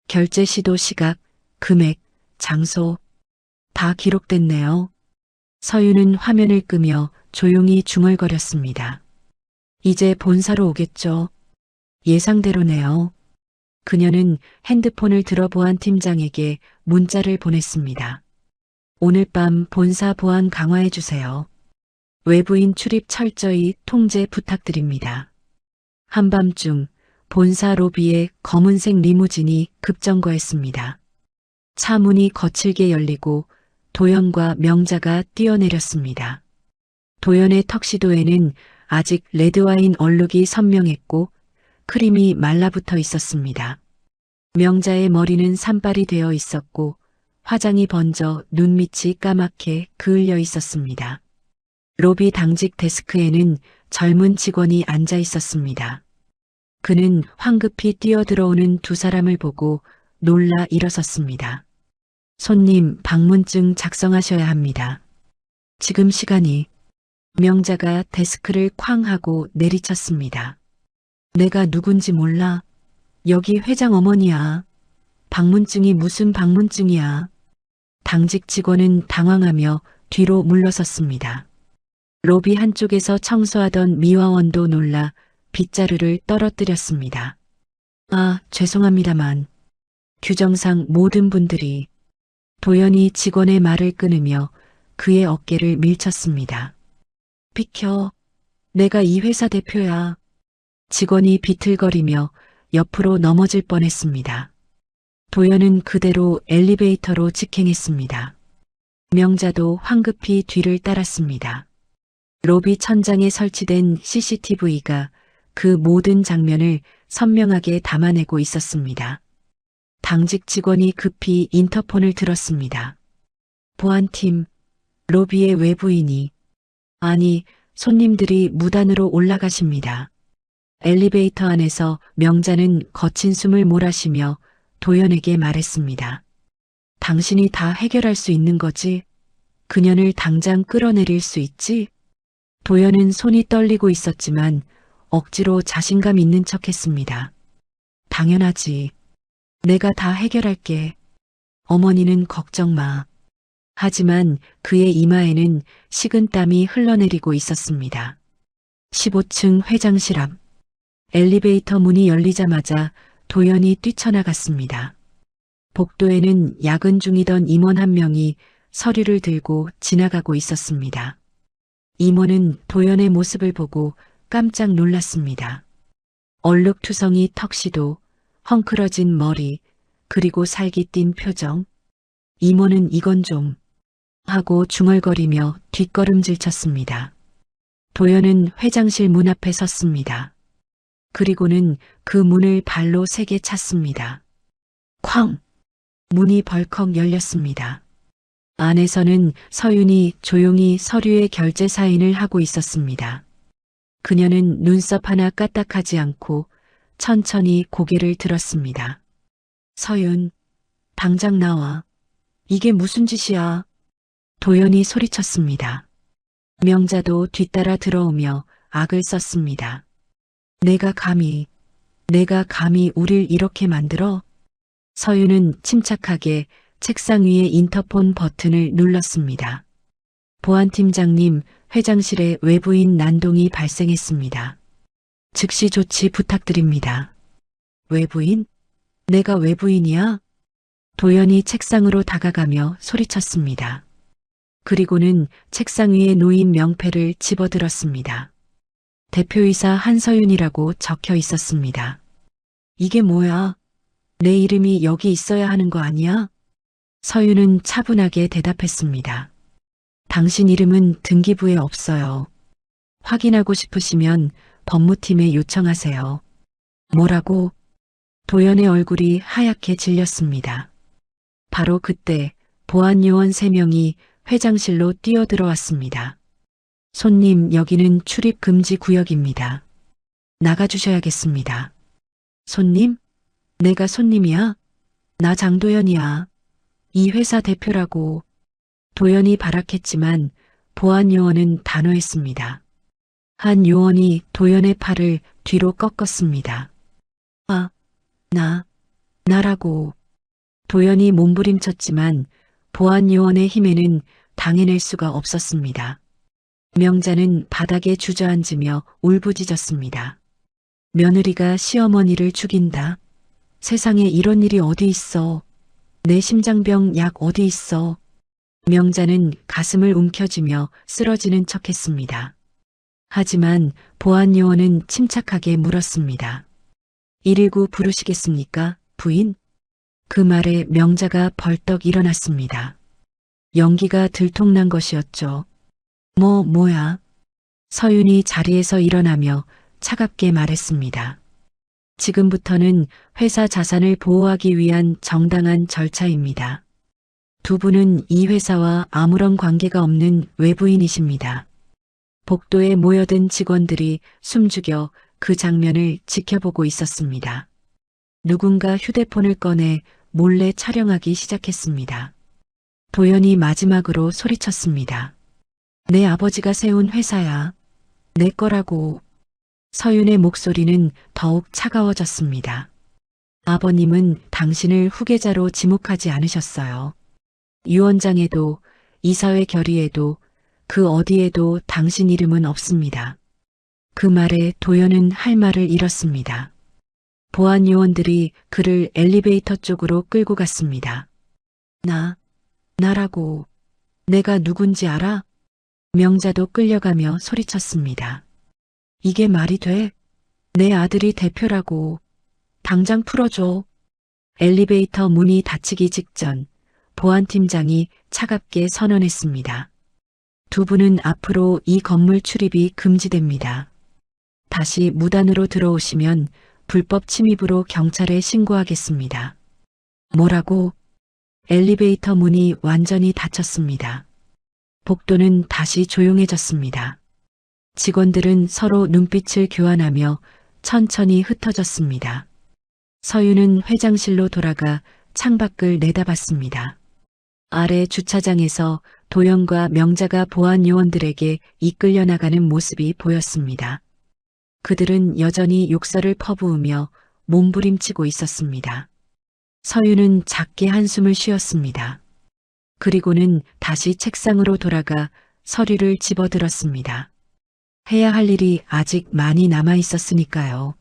결제 시도 시각, 금액, 장소, 다 기록됐네요. 서윤은 화면을 끄며 조용히 중얼거렸습니다. 이제 본사로 오겠죠. 예상대로네요. 그녀는 핸드폰을 들어보안 팀장에게 문자를 보냈습니다. 오늘 밤 본사 보안 강화해 주세요. 외부인 출입 철저히 통제 부탁드립니다. 한밤중 본사 로비에 검은색 리무진이 급정거했습니다. 차 문이 거칠게 열리고 도연과 명자가 뛰어내렸습니다. 도연의 턱시도에는 아직 레드와인 얼룩이 선명했고 크림이 말라붙어 있었습니다. 명자의 머리는 산발이 되어 있었고 화장이 번져 눈밑이 까맣게 그을려 있었습니다. 로비 당직 데스크에는 젊은 직원이 앉아 있었습니다. 그는 황급히 뛰어들어오는 두 사람을 보고 놀라 일어섰습니다. 손님, 방문증 작성하셔야 합니다. 지금 시간이. 명자가 데스크를 쾅 하고 내리쳤습니다. 내가 누군지 몰라. 여기 회장 어머니야. 방문증이 무슨 방문증이야. 당직 직원은 당황하며 뒤로 물러섰습니다. 로비 한쪽에서 청소하던 미화원도 놀라 빗자루를 떨어뜨렸습니다. 아, 죄송합니다만. 규정상 모든 분들이. 도연이 직원의 말을 끊으며 그의 어깨를 밀쳤습니다. 비켜. 내가 이 회사 대표야. 직원이 비틀거리며 옆으로 넘어질 뻔했습니다. 도연은 그대로 엘리베이터로 직행했습니다. 명자도 황급히 뒤를 따랐습니다. 로비 천장에 설치된 CCTV가 그 모든 장면을 선명하게 담아내고 있었습니다. 당직 직원이 급히 인터폰을 들었습니다. 보안팀, 로비의 외부인이, 아니, 손님들이 무단으로 올라가십니다. 엘리베이터 안에서 명자는 거친 숨을 몰아쉬며 도연에게 말했습니다. 당신이 다 해결할 수 있는 거지. 그년을 당장 끌어내릴 수 있지. 도연은 손이 떨리고 있었지만 억지로 자신감 있는 척 했습니다. 당연하지. 내가 다 해결할게. 어머니는 걱정 마. 하지만 그의 이마에는 식은땀이 흘러내리고 있었습니다. 15층 회장실 앞. 엘리베이터 문이 열리자마자 도연이 뛰쳐나갔습니다. 복도에는 야근 중이던 임원 한 명이 서류를 들고 지나가고 있었습니다. 임원은 도연의 모습을 보고 깜짝 놀랐습니다. 얼룩투성이 턱시도, 헝클어진 머리, 그리고 살기 띈 표정. 임원은 이건 좀 하고 중얼거리며 뒷걸음질 쳤습니다. 도연은 회장실 문 앞에 섰습니다. 그리고는 그 문을 발로 세게 찼습니다. 쾅! 문이 벌컥 열렸습니다. 안에서는 서윤이 조용히 서류에 결제 사인을 하고 있었습니다. 그녀는 눈썹 하나 까딱하지 않고 천천히 고개를 들었습니다. 서윤, 당장 나와. 이게 무슨 짓이야? 도연이 소리쳤습니다. 명자도 뒤따라 들어오며 악을 썼습니다. 내가 감히 우릴 이렇게 만들어? 서윤은 침착하게 책상 위에 인터폰 버튼을 눌렀습니다. 보안팀장님, 회장실에 외부인 난동이 발생했습니다. 즉시 조치 부탁드립니다. 외부인? 내가 외부인이야? 도연이 책상으로 다가가며 소리쳤습니다. 그리고는 책상 위에 놓인 명패를 집어들었습니다. 대표이사 한서윤이라고 적혀 있었습니다. 이게 뭐야? 내 이름이 여기 있어야 하는 거 아니야? 서윤은 차분하게 대답했습니다. 당신 이름은 등기부에 없어요. 확인하고 싶으시면 법무팀에 요청하세요. 뭐라고? 도연의 얼굴이 하얗게 질렸습니다. 바로 그때 보안요원 3명이 회장실로 뛰어들어왔습니다. 손님, 여기는 출입 금지 구역입니다. 나가주셔야겠습니다. 손님? 내가 손님이야? 나 장도연이야. 이 회사 대표라고. 도연이 발악했지만 보안요원은 단호했습니다. 한 요원이 도연의 팔을 뒤로 꺾었습니다. 나라고. 도연이 몸부림쳤지만 보안요원의 힘에는 당해낼 수가 없었습니다. 명자는 바닥에 주저앉으며 울부짖었습니다. 며느리가 시어머니를 죽인다. 세상에 이런 일이 어디 있어. 내 심장병 약 어디 있어. 명자는 가슴을 움켜쥐며 쓰러지는 척했습니다. 하지만 보안요원은 침착하게 물었습니다. 119 부르시겠습니까, 부인? 그 말에 명자가 벌떡 일어났습니다. 연기가 들통난 것이었죠. 뭐야? 서윤이 자리에서 일어나며 차갑게 말했습니다. 지금부터는 회사 자산을 보호하기 위한 정당한 절차입니다. 두 분은 이 회사와 아무런 관계가 없는 외부인이십니다. 복도에 모여든 직원들이 숨죽여 그 장면을 지켜보고 있었습니다. 누군가 휴대폰을 꺼내 몰래 촬영하기 시작했습니다. 도연이 마지막으로 소리쳤습니다. 내 아버지가 세운 회사야. 내 거라고. 서윤의 목소리는 더욱 차가워졌습니다. 아버님은 당신을 후계자로 지목하지 않으셨어요. 유원장에도 이사회 결의에도 그 어디에도 당신 이름은 없습니다. 그 말에 도연은 할 말을 잃었습니다. 보안 요원들이 그를 엘리베이터 쪽으로 끌고 갔습니다. 나라고. 내가 누군지 알아? 명자도 끌려가며 소리쳤습니다. 이게 말이 돼? 내 아들이 대표라고. 당장 풀어줘. 엘리베이터 문이 닫히기 직전 보안팀장이 차갑게 선언했습니다. 두 분은 앞으로 이 건물 출입이 금지됩니다. 다시 무단으로 들어오시면 불법 침입으로 경찰에 신고하겠습니다. 뭐라고? 엘리베이터 문이 완전히 닫혔습니다. 복도는 다시 조용해졌습니다. 직원들은 서로 눈빛을 교환하며 천천히 흩어졌습니다. 서윤은 회장실로 돌아가 창밖을 내다봤습니다. 아래 주차장에서 도연과 명자가 보안 요원들에게 이끌려 나가는 모습이 보였습니다. 그들은 여전히 욕설을 퍼부으며 몸부림치고 있었습니다. 서윤은 작게 한숨을 쉬었습니다. 그리고는 다시 책상으로 돌아가 서류를 집어들었습니다. 해야 할 일이 아직 많이 남아 있었으니까요.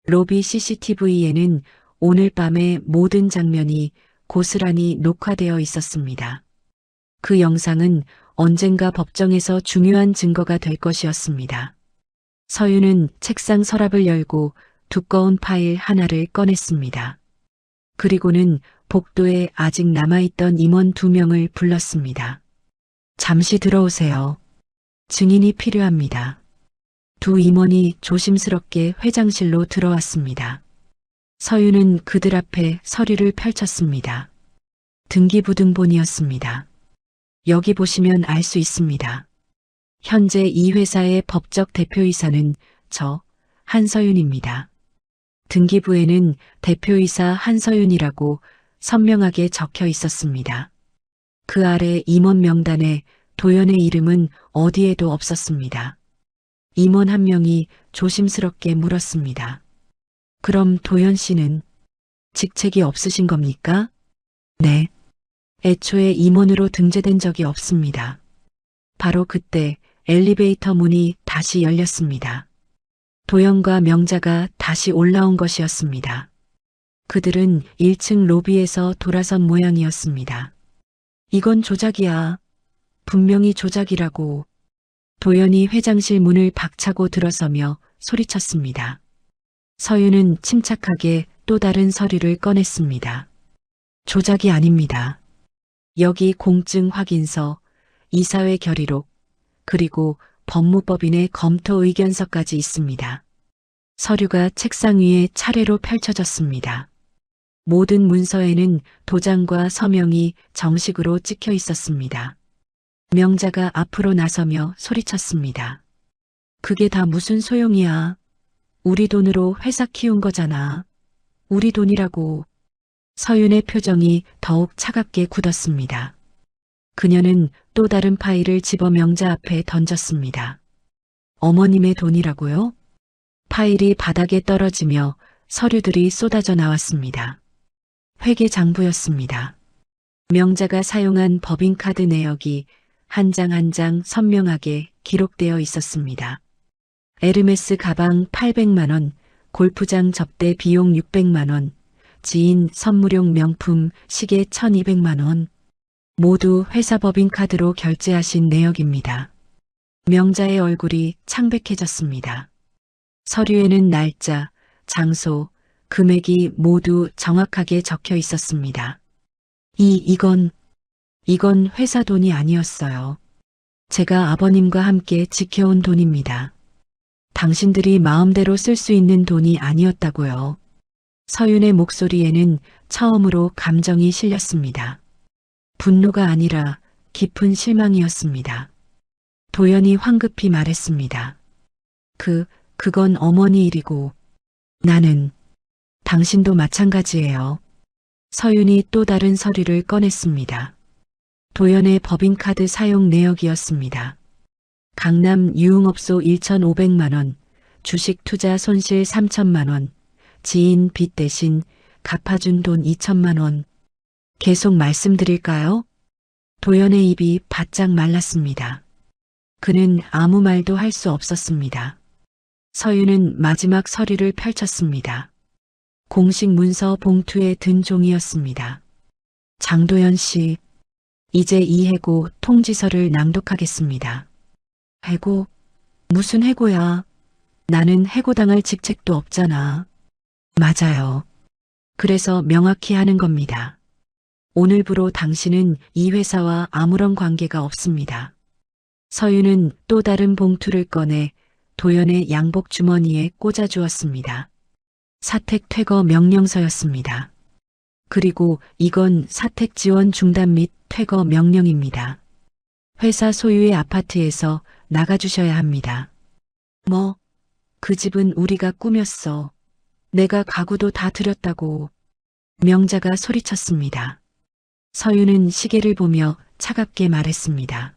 로비 CCTV에는 오늘 밤의 모든 장면이 고스란히 녹화되어 있었습니다. 그 영상은 언젠가 법정에서 중요한 증거가 될 것이었습니다. 서윤은 책상 서랍을 열고 두꺼운 파일 하나를 꺼냈습니다. 그리고는 복도에 아직 남아있던 임원 2명을 불렀습니다. 잠시 들어오세요. 증인이 필요합니다. 두 임원이 조심스럽게 회장실로 들어왔습니다. 서윤은 그들 앞에 서류를 펼쳤습니다. 등기부등본이었습니다. 여기 보시면 알 수 있습니다. 현재 이 회사의 법적 대표이사는 저 한서윤입니다. 등기부에는 대표이사 한서윤이라고 선명하게 적혀 있었습니다. 그 아래 임원 명단에 도연의 이름은 어디에도 없었습니다. 임원 한 명이 조심스럽게 물었습니다. 그럼 도연 씨는 직책이 없으신 겁니까? 네. 애초에 임원으로 등재된 적이 없습니다. 바로 그때 엘리베이터 문이 다시 열렸습니다. 도연과 명자가 다시 올라온 것이었습니다. 그들은 1층 로비에서 돌아선 모양이었습니다. 이건 조작이야. 분명히 조작이라고. 도연이 회장실 문을 박차고 들어서며 소리쳤습니다. 서윤은 침착하게 또 다른 서류를 꺼냈습니다. 조작이 아닙니다. 여기 공증 확인서, 이사회 결의록, 그리고 법무법인의 검토 의견서까지 있습니다. 서류가 책상 위에 차례로 펼쳐졌습니다. 모든 문서에는 도장과 서명이 정식으로 찍혀 있었습니다. 명자가 앞으로 나서며 소리쳤습니다. 그게 다 무슨 소용이야. 우리 돈으로 회사 키운 거잖아. 우리 돈이라고. 서윤의 표정이 더욱 차갑게 굳었습니다. 그녀는 또 다른 파일을 집어 명자 앞에 던졌습니다. 어머님의 돈이라고요? 파일이 바닥에 떨어지며 서류들이 쏟아져 나왔습니다. 회계장부였습니다. 명자가 사용한 법인카드 내역이 한 장 한 장 선명하게 기록되어 있었습니다. 에르메스 가방 800만 원, 골프장 접대 비용 600만 원, 지인 선물용 명품 시계 1200만 원, 모두 회사 법인카드로 결제하신 내역입니다. 명자의 얼굴이 창백해졌습니다. 서류에는 날짜, 장소, 금액이 모두 정확하게 적혀 있었습니다. 이건 회사 돈이 아니었어요. 제가 아버님과 함께 지켜온 돈입니다. 당신들이 마음대로 쓸 수 있는 돈이 아니었다고요. 서윤의 목소리에는 처음으로 감정이 실렸습니다. 분노가 아니라 깊은 실망이었습니다. 도연이 황급히 말했습니다. 그건 어머니 일이고 나는 당신도 마찬가지예요. 서윤이 또 다른 서류를 꺼냈습니다. 도연의 법인카드 사용 내역이었습니다. 강남 유흥업소 1,500만 원, 주식 투자 손실 3천만 원, 지인 빚 대신 갚아준 돈 2천만 원. 계속 말씀드릴까요? 도연의 입이 바짝 말랐습니다. 그는 아무 말도 할 수 없었습니다. 서윤은 마지막 서류를 펼쳤습니다. 공식 문서 봉투에 든 종이였습니다. 장도연 씨, 이제 이 해고 통지서를 낭독하겠습니다. 해고? 무슨 해고야? 나는 해고당할 직책도 없잖아. 맞아요. 그래서 명확히 하는 겁니다. 오늘부로 당신은 이 회사와 아무런 관계가 없습니다. 서윤은 또 다른 봉투를 꺼내 도연의 양복 주머니에 꽂아주었습니다. 사택 퇴거 명령서였습니다. 그리고 이건 사택 지원 중단 및 퇴거 명령입니다. 회사 소유의 아파트에서 나가주셔야 합니다. 그 집은 우리가 꾸몄어. 내가 가구도 다 들였다고. 명자가 소리쳤습니다. 서윤은 시계를 보며 차갑게 말했습니다.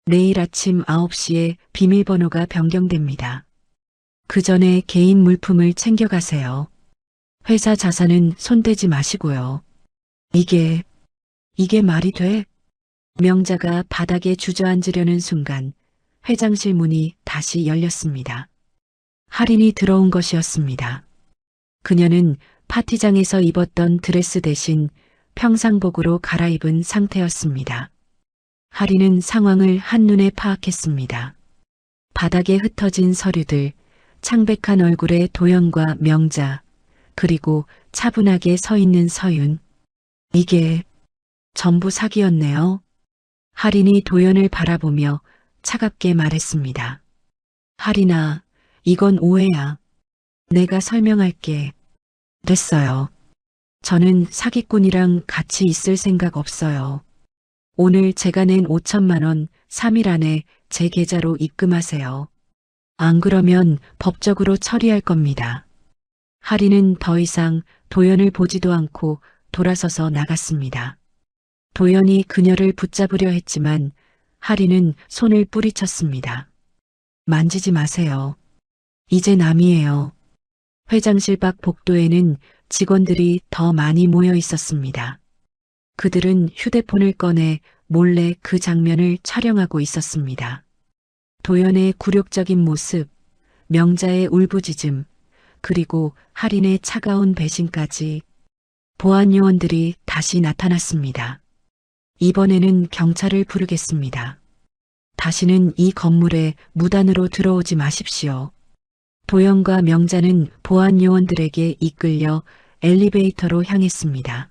내일 아침 9시에 비밀번호가 변경됩니다. 그 전에 개인 물품을 챙겨가세요. 회사 자산은 손대지 마시고요. 이게 말이 돼? 명자가 바닥에 주저앉으려는 순간 회장실 문이 다시 열렸습니다. 할인이 들어온 것이었습니다. 그녀는 파티장에서 입었던 드레스 대신 평상복으로 갈아입은 상태였습니다. 할인은 상황을 한눈에 파악했습니다. 바닥에 흩어진 서류들, 창백한 얼굴의 도연과 명자, 그리고 차분하게 서 있는 서윤. 이게 전부 사기였네요. 할인이 도연을 바라보며 차갑게 말했습니다. 할인아, 이건 오해야. 내가 설명할게. 됐어요. 저는 사기꾼이랑 같이 있을 생각 없어요. 오늘 제가 낸 5천만 원 3일 안에 제 계좌로 입금하세요. 안 그러면 법적으로 처리할 겁니다. 할인은 더 이상 도연을 보지도 않고 돌아서서 나갔습니다. 도연이 그녀를 붙잡으려 했지만 할인은 손을 뿌리쳤습니다. 만지지 마세요. 이제 남이에요. 회장실 밖 복도에는 직원들이 더 많이 모여 있었습니다. 그들은 휴대폰을 꺼내 몰래 그 장면을 촬영하고 있었습니다. 도연의 굴욕적인 모습, 명자의 울부짖음, 그리고 할인의 차가운 배신까지. 보안 요원들이 다시 나타났습니다. 이번에는 경찰을 부르겠습니다. 다시는 이 건물에 무단으로 들어오지 마십시오. 도연과 명자는 보안 요원들에게 이끌려 엘리베이터로 향했습니다.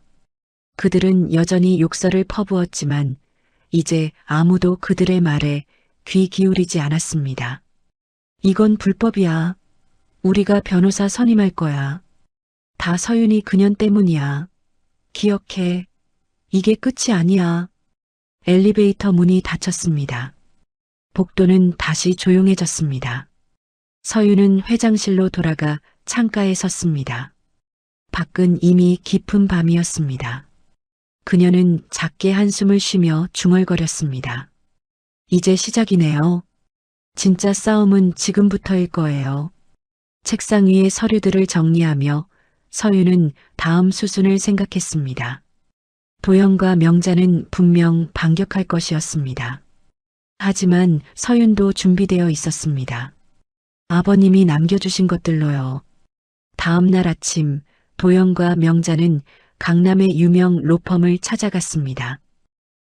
그들은 여전히 욕설을 퍼부었지만 이제 아무도 그들의 말에 귀 기울이지 않았습니다. 이건 불법이야. 우리가 변호사 선임할 거야. 다 서윤이 그년 때문이야. 기억해. 이게 끝이 아니야. 엘리베이터 문이 닫혔습니다. 복도는 다시 조용해졌습니다. 서윤은 회장실로 돌아가 창가에 섰습니다. 밖은 이미 깊은 밤이었습니다. 그녀는 작게 한숨을 쉬며 중얼거렸습니다. 이제 시작이네요. 진짜 싸움은 지금부터일 거예요. 책상 위의 서류들을 정리하며 서윤은 다음 수순을 생각했습니다. 도연과 명자는 분명 반격할 것이었습니다. 하지만 서윤도 준비되어 있었습니다. 아버님이 남겨주신 것들로요. 다음 날 아침 도연과 명자는 강남의 유명 로펌을 찾아갔습니다.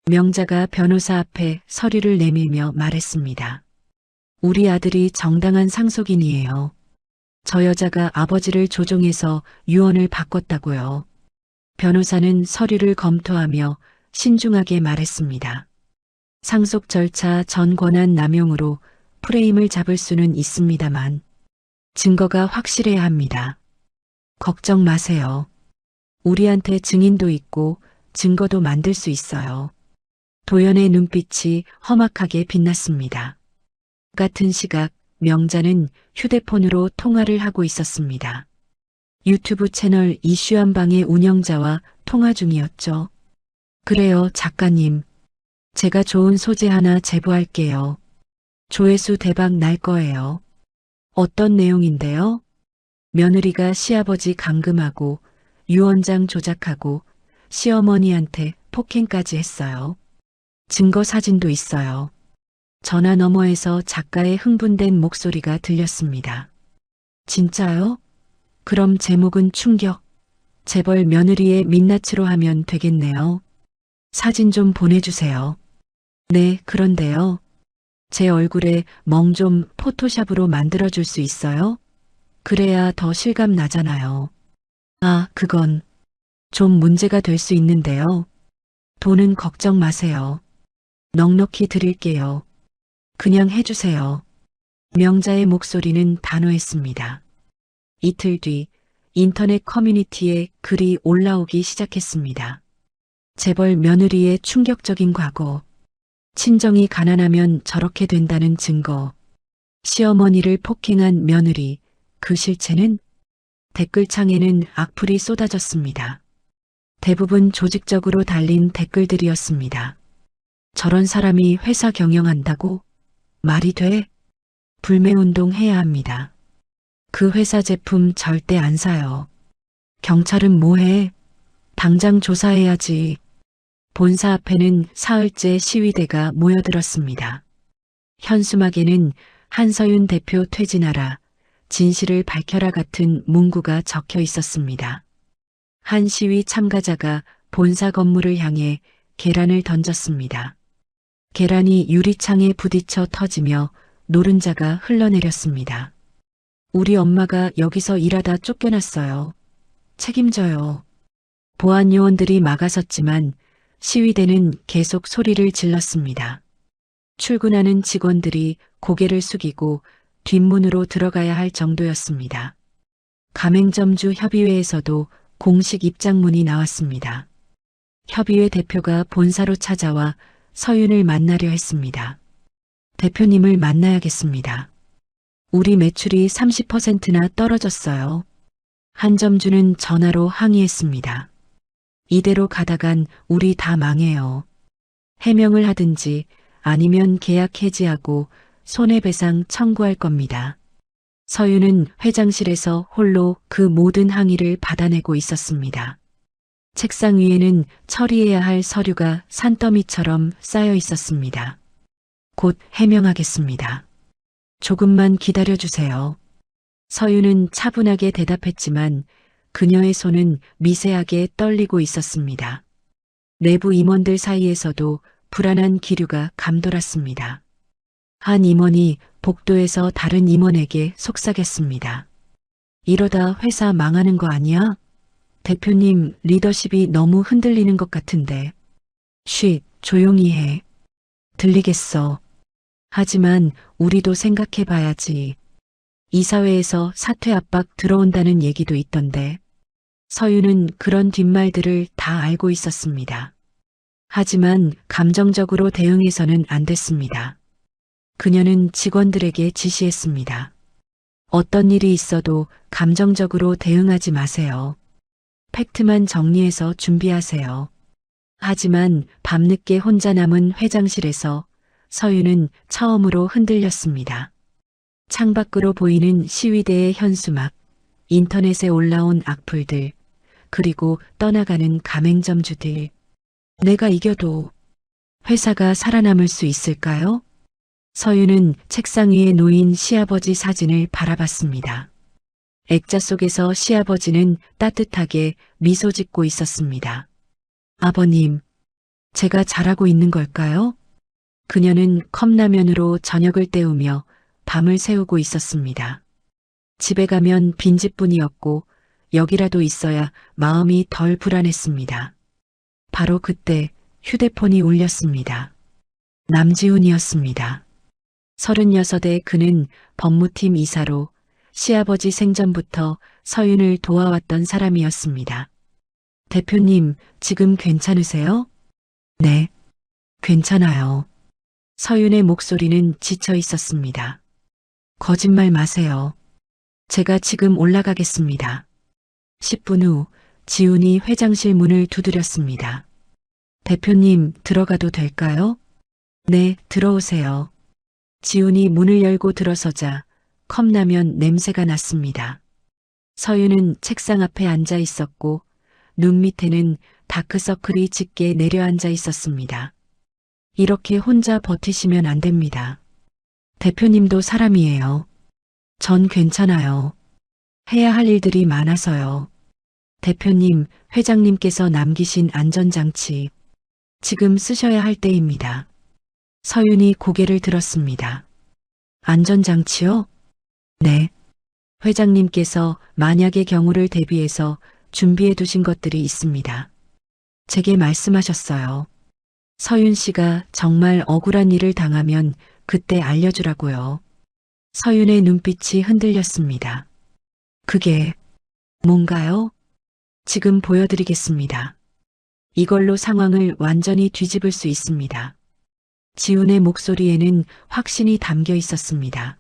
명자가 변호사 앞에 서류를 내밀며 말했습니다. 우리 아들이 정당한 상속인이에요. 저 여자가 아버지를 조종해서 유언을 바꿨다고요. 변호사는 서류를 검토하며 신중하게 말했습니다. 상속 절차 전 권한 남용으로 프레임을 잡을 수는 있습니다만 증거가 확실해야 합니다. 걱정 마세요. 우리한테 증인도 있고 증거도 만들 수 있어요. 도연의 눈빛이 험악하게 빛났습니다. 같은 시각 명자는 휴대폰으로 통화를 하고 있었습니다. 유튜브 채널 이슈한방의 운영자와 통화 중이었죠. 그래요, 작가님. 제가 좋은 소재 하나 제보할게요. 조회수 대박 날 거예요. 어떤 내용인데요? 며느리가 시아버지 감금하고 유언장 조작하고 시어머니한테 폭행까지 했어요. 증거 사진도 있어요. 전화 너머에서 작가의 흥분된 목소리가 들렸습니다. 진짜요? 그럼 제목은 충격. 재벌 며느리의 민낯으로 하면 되겠네요. 사진 좀 보내주세요. 네, 그런데요. 제 얼굴에 멍 좀 포토샵으로 만들어줄 수 있어요? 그래야 더 실감 나잖아요. 아, 그건 좀 문제가 될 수 있는데요. 돈은 걱정 마세요. 넉넉히 드릴게요. 그냥 해주세요. 명자의 목소리는 단호했습니다. 이틀 뒤 인터넷 커뮤니티에 글이 올라오기 시작했습니다. 재벌 며느리의 충격적인 과거. 친정이 가난하면 저렇게 된다는 증거. 시어머니를 폭행한 며느리. 그 실체는? 댓글창에는 악플이 쏟아졌습니다. 대부분 조직적으로 달린 댓글들이었습니다. 저런 사람이 회사 경영한다고? 말이 돼? 불매운동 해야 합니다. 그 회사 제품 절대 안 사요. 경찰은 뭐해? 당장 조사해야지. 본사 앞에는 사흘째 시위대가 모여들었습니다. 현수막에는 한서윤 대표 퇴진하라, 진실을 밝혀라 같은 문구가 적혀 있었습니다. 한 시위 참가자가 본사 건물을 향해 계란을 던졌습니다. 계란이 유리창에 부딪혀 터지며 노른자가 흘러내렸습니다. 우리 엄마가 여기서 일하다 쫓겨났어요. 책임져요. 보안 요원들이 막아섰지만 시위대는 계속 소리를 질렀습니다. 출근하는 직원들이 고개를 숙이고 뒷문으로 들어가야 할 정도였습니다. 가맹점주 협의회에서도 공식 입장문이 나왔습니다. 협의회 대표가 본사로 찾아와 서윤을 만나려 했습니다. 대표님을 만나야겠습니다. 우리 매출이 30%나 떨어졌어요. 한 점주는 전화로 항의했습니다. 이대로 가다간 우리 다 망해요. 해명을 하든지 아니면 계약 해지하고 손해배상 청구할 겁니다. 서윤은 회장실에서 홀로 그 모든 항의를 받아내고 있었습니다. 책상 위에는 처리해야 할 서류가 산더미처럼 쌓여 있었습니다. 곧 해명하겠습니다. 조금만 기다려주세요. 서윤은 차분하게 대답했지만 그녀의 손은 미세하게 떨리고 있었습니다. 내부 임원들 사이에서도 불안한 기류가 감돌았습니다. 한 임원이 복도에서 다른 임원에게 속삭였습니다. 이러다 회사 망하는 거 아니야? 대표님 리더십이 너무 흔들리는 것 같은데. 쉿, 조용히 해. 들리겠어. 하지만 우리도 생각해 봐야지. 이사회에서 사퇴 압박 들어온다는 얘기도 있던데. 서윤은 그런 뒷말들을 다 알고 있었습니다. 하지만 감정적으로 대응해서는 안 됐습니다. 그녀는 직원들에게 지시했습니다. 어떤 일이 있어도 감정적으로 대응하지 마세요. 팩트만 정리해서 준비하세요. 하지만 밤늦게 혼자 남은 회장실에서 서윤은 처음으로 흔들렸습니다. 창밖으로 보이는 시위대의 현수막, 인터넷에 올라온 악플들, 그리고 떠나가는 가맹점주들. 내가 이겨도 회사가 살아남을 수 있을까요? 서윤은 책상 위에 놓인 시아버지 사진을 바라봤습니다. 액자 속에서 시아버지는 따뜻하게 미소 짓고 있었습니다. 아버님, 제가 잘하고 있는 걸까요? 그녀는 컵라면으로 저녁을 때우며 밤을 새우고 있었습니다. 집에 가면 빈집뿐이었고 여기라도 있어야 마음이 덜 불안했습니다. 바로 그때 휴대폰이 울렸습니다. 남지훈이었습니다. 36에 그는 법무팀 이사로 시아버지 생전부터 서윤을 도와왔던 사람이었습니다. 대표님, 지금 괜찮으세요? 네, 괜찮아요. 서윤의 목소리는 지쳐 있었습니다. 거짓말 마세요. 제가 지금 올라가겠습니다. 10분 후 지훈이 회장실 문을 두드렸습니다. 대표님, 들어가도 될까요? 네, 들어오세요. 지훈이 문을 열고 들어서자 컵라면 냄새가 났습니다. 서윤은 책상 앞에 앉아 있었고 눈 밑에는 다크서클이 짙게 내려앉아 있었습니다. 이렇게 혼자 버티시면 안 됩니다. 대표님도 사람이에요. 전 괜찮아요. 해야 할 일들이 많아서요. 대표님, 회장님께서 남기신 안전장치. 지금 쓰셔야 할 때입니다. 서윤이 고개를 들었습니다. 안전장치요? 네. 회장님께서 만약의 경우를 대비해서 준비해 두신 것들이 있습니다. 제게 말씀하셨어요. 서윤 씨가 정말 억울한 일을 당하면 그때 알려주라고요. 서윤의 눈빛이 흔들렸습니다. 그게 뭔가요? 지금 보여드리겠습니다. 이걸로 상황을 완전히 뒤집을 수 있습니다. 지훈의 목소리에는 확신이 담겨 있었습니다.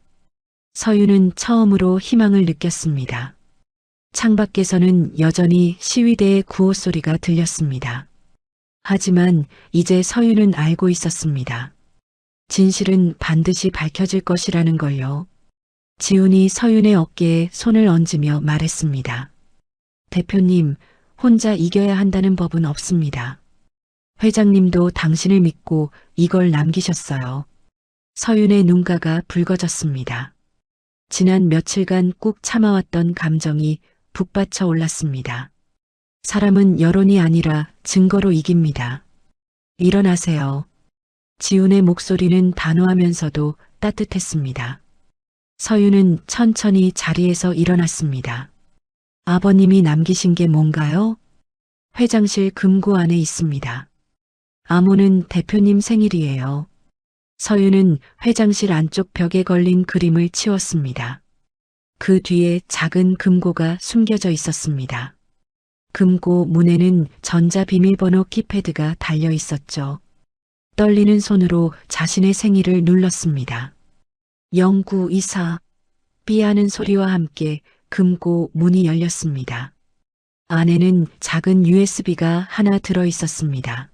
서윤은 처음으로 희망을 느꼈습니다. 창밖에서는 여전히 시위대의 구호 소리가 들렸습니다. 하지만 이제 서윤은 알고 있었습니다. 진실은 반드시 밝혀질 것이라는 걸요. 지훈이 서윤의 어깨에 손을 얹으며 말했습니다. 대표님, 혼자 이겨야 한다는 법은 없습니다. 회장님도 당신을 믿고 이걸 남기셨어요. 서윤의 눈가가 붉어졌습니다. 지난 며칠간 꾹 참아왔던 감정이 북받쳐 올랐습니다. 사람은 여론이 아니라 증거로 이깁니다. 일어나세요. 지훈의 목소리는 단호하면서도 따뜻했습니다. 서윤은 천천히 자리에서 일어났습니다. 아버님이 남기신 게 뭔가요? 회장실 금고 안에 있습니다. 암호는 대표님 생일이에요. 서윤은 회장실 안쪽 벽에 걸린 그림을 치웠습니다. 그 뒤에 작은 금고가 숨겨져 있었습니다. 금고 문에는 전자비밀번호 키패드가 달려 있었죠. 떨리는 손으로 자신의 생일을 눌렀습니다. 0924 삐하는 소리와 함께 금고 문이 열렸습니다. 안에는 작은 USB가 하나 들어 있었습니다.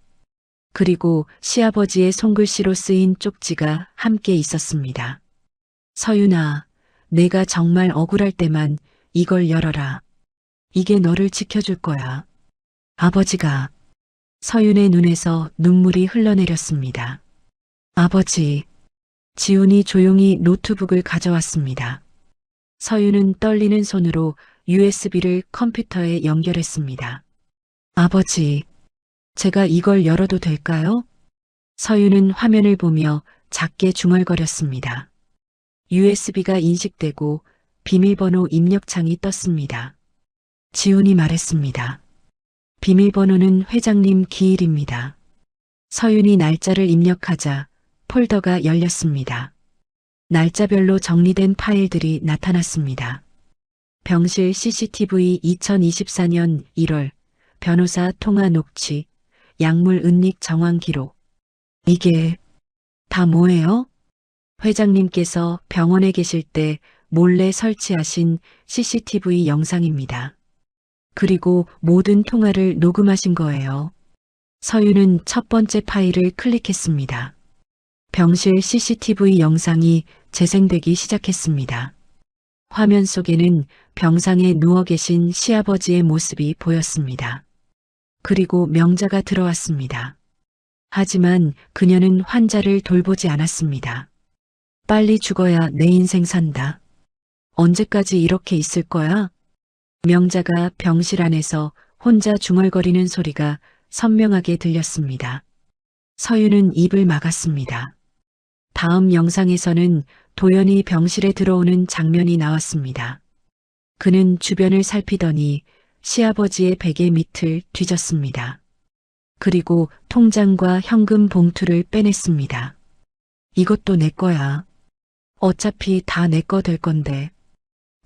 그리고 시아버지의 손글씨로 쓰인 쪽지가 함께 있었습니다. 서윤아, 내가 정말 억울할 때만 이걸 열어라. 이게 너를 지켜줄 거야. 아버지가. 서윤의 눈에서 눈물이 흘러내렸습니다. 아버지. 지훈이 조용히 노트북을 가져왔습니다. 서윤은 떨리는 손으로 USB를 컴퓨터에 연결했습니다. 아버지, 제가 이걸 열어도 될까요? 서윤은 화면을 보며 작게 중얼거렸습니다. USB가 인식되고 비밀번호 입력창이 떴습니다. 지훈이 말했습니다. 비밀번호는 회장님 기일입니다. 서윤이 날짜를 입력하자 폴더가 열렸습니다. 날짜별로 정리된 파일들이 나타났습니다. 병실 CCTV 2024년 1월, 변호사 통화 녹취, 약물 은닉 정황 기록. 이게 다 뭐예요? 회장님께서 병원에 계실 때 몰래 설치하신 CCTV 영상입니다. 그리고 모든 통화를 녹음하신 거예요. 서윤은 첫 번째 파일을 클릭했습니다. 병실 CCTV 영상이 재생되기 시작했습니다. 화면 속에는 병상에 누워 계신 시아버지의 모습이 보였습니다. 그리고 명자가 들어왔습니다. 하지만 그녀는 환자를 돌보지 않았습니다. 빨리 죽어야 내 인생 산다. 언제까지 이렇게 있을 거야? 명자가 병실 안에서 혼자 중얼거리는 소리가 선명하게 들렸습니다. 서윤은 입을 막았습니다. 다음 영상에서는 도연이 병실에 들어오는 장면이 나왔습니다. 그는 주변을 살피더니 시아버지의 베개 밑을 뒤졌습니다. 그리고 통장과 현금 봉투를 빼냈습니다. 이것도 내 거야. 어차피 다 내 거 될 건데.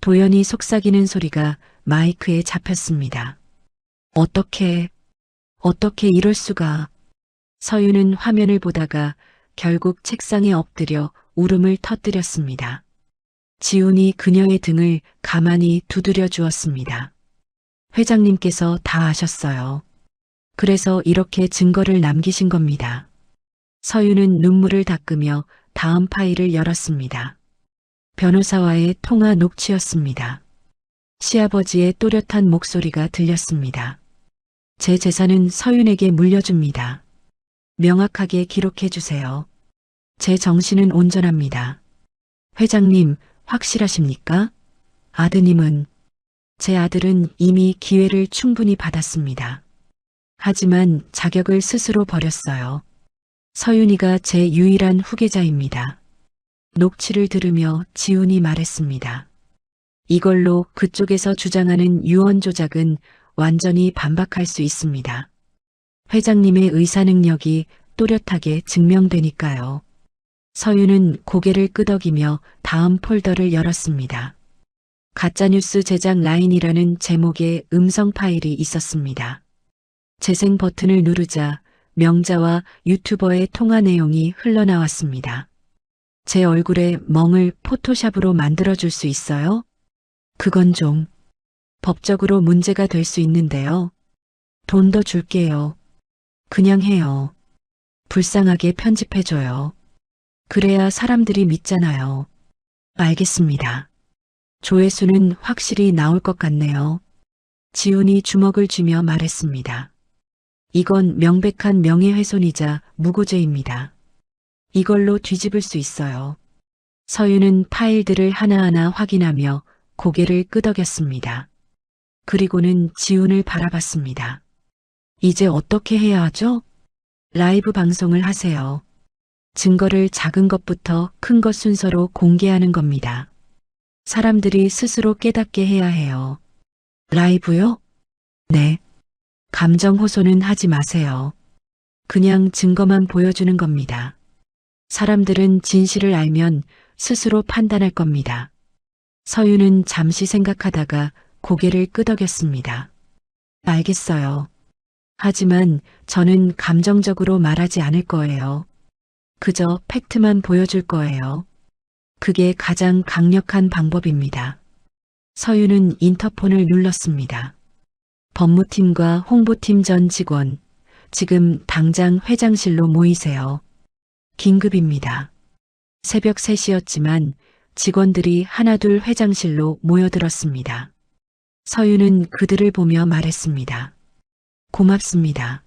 도연이 속삭이는 소리가 마이크에 잡혔습니다. 어떻게 이럴 수가. 서윤은 화면을 보다가 결국 책상에 엎드려 울음을 터뜨렸습니다. 지훈이 그녀의 등을 가만히 두드려 주었습니다. 회장님께서 다 아셨어요. 그래서 이렇게 증거를 남기신 겁니다. 서윤은 눈물을 닦으며 다음 파일을 열었습니다. 변호사와의 통화 녹취였습니다. 시아버지의 또렷한 목소리가 들렸습니다. 제 재산은 서윤에게 물려줍니다. 명확하게 기록해 주세요. 제 정신은 온전합니다. 회장님, 확실하십니까? 아드님은, 제 아들은 이미 기회를 충분히 받았습니다. 하지만 자격을 스스로 버렸어요. 서윤이가 제 유일한 후계자입니다. 녹취를 들으며 지훈이 말했습니다. 이걸로 그쪽에서 주장하는 유언 조작은 완전히 반박할 수 있습니다. 회장님의 의사 능력이 또렷하게 증명되니까요. 서윤은 고개를 끄덕이며 다음 폴더를 열었습니다. 가짜뉴스 제작 라인이라는 제목의 음성 파일이 있었습니다. 재생 버튼을 누르자 명자와 유튜버의 통화 내용이 흘러나왔습니다. 제 얼굴에 멍을 포토샵으로 만들어줄 수 있어요? 그건 좀. 법적으로 문제가 될 수 있는데요. 돈 더 줄게요. 그냥 해요. 불쌍하게 편집해줘요. 그래야 사람들이 믿잖아요. 알겠습니다. 조회수는 확실히 나올 것 같네요. 지훈이 주먹을 쥐며 말했습니다. 이건 명백한 명예훼손이자 무고죄입니다. 이걸로 뒤집을 수 있어요. 서윤은 파일들을 하나하나 확인하며 고개를 끄덕였습니다. 그리고는 지훈을 바라봤습니다. 이제 어떻게 해야 하죠? 라이브 방송을 하세요. 증거를 작은 것부터 큰 것 순서로 공개하는 겁니다. 사람들이 스스로 깨닫게 해야 해요. 라이브요? 네. 감정 호소는 하지 마세요. 그냥 증거만 보여주는 겁니다. 사람들은 진실을 알면 스스로 판단할 겁니다. 서윤은 잠시 생각하다가 고개를 끄덕였습니다. 알겠어요. 하지만 저는 감정적으로 말하지 않을 거예요. 그저 팩트만 보여줄 거예요. 그게 가장 강력한 방법입니다. 서윤은 인터폰을 눌렀습니다. 법무팀과 홍보팀 전 직원, 지금 당장 회장실로 모이세요. 긴급입니다. 새벽 3시였지만 직원들이 하나둘 회장실로 모여들었습니다. 서윤은 그들을 보며 말했습니다. 고맙습니다.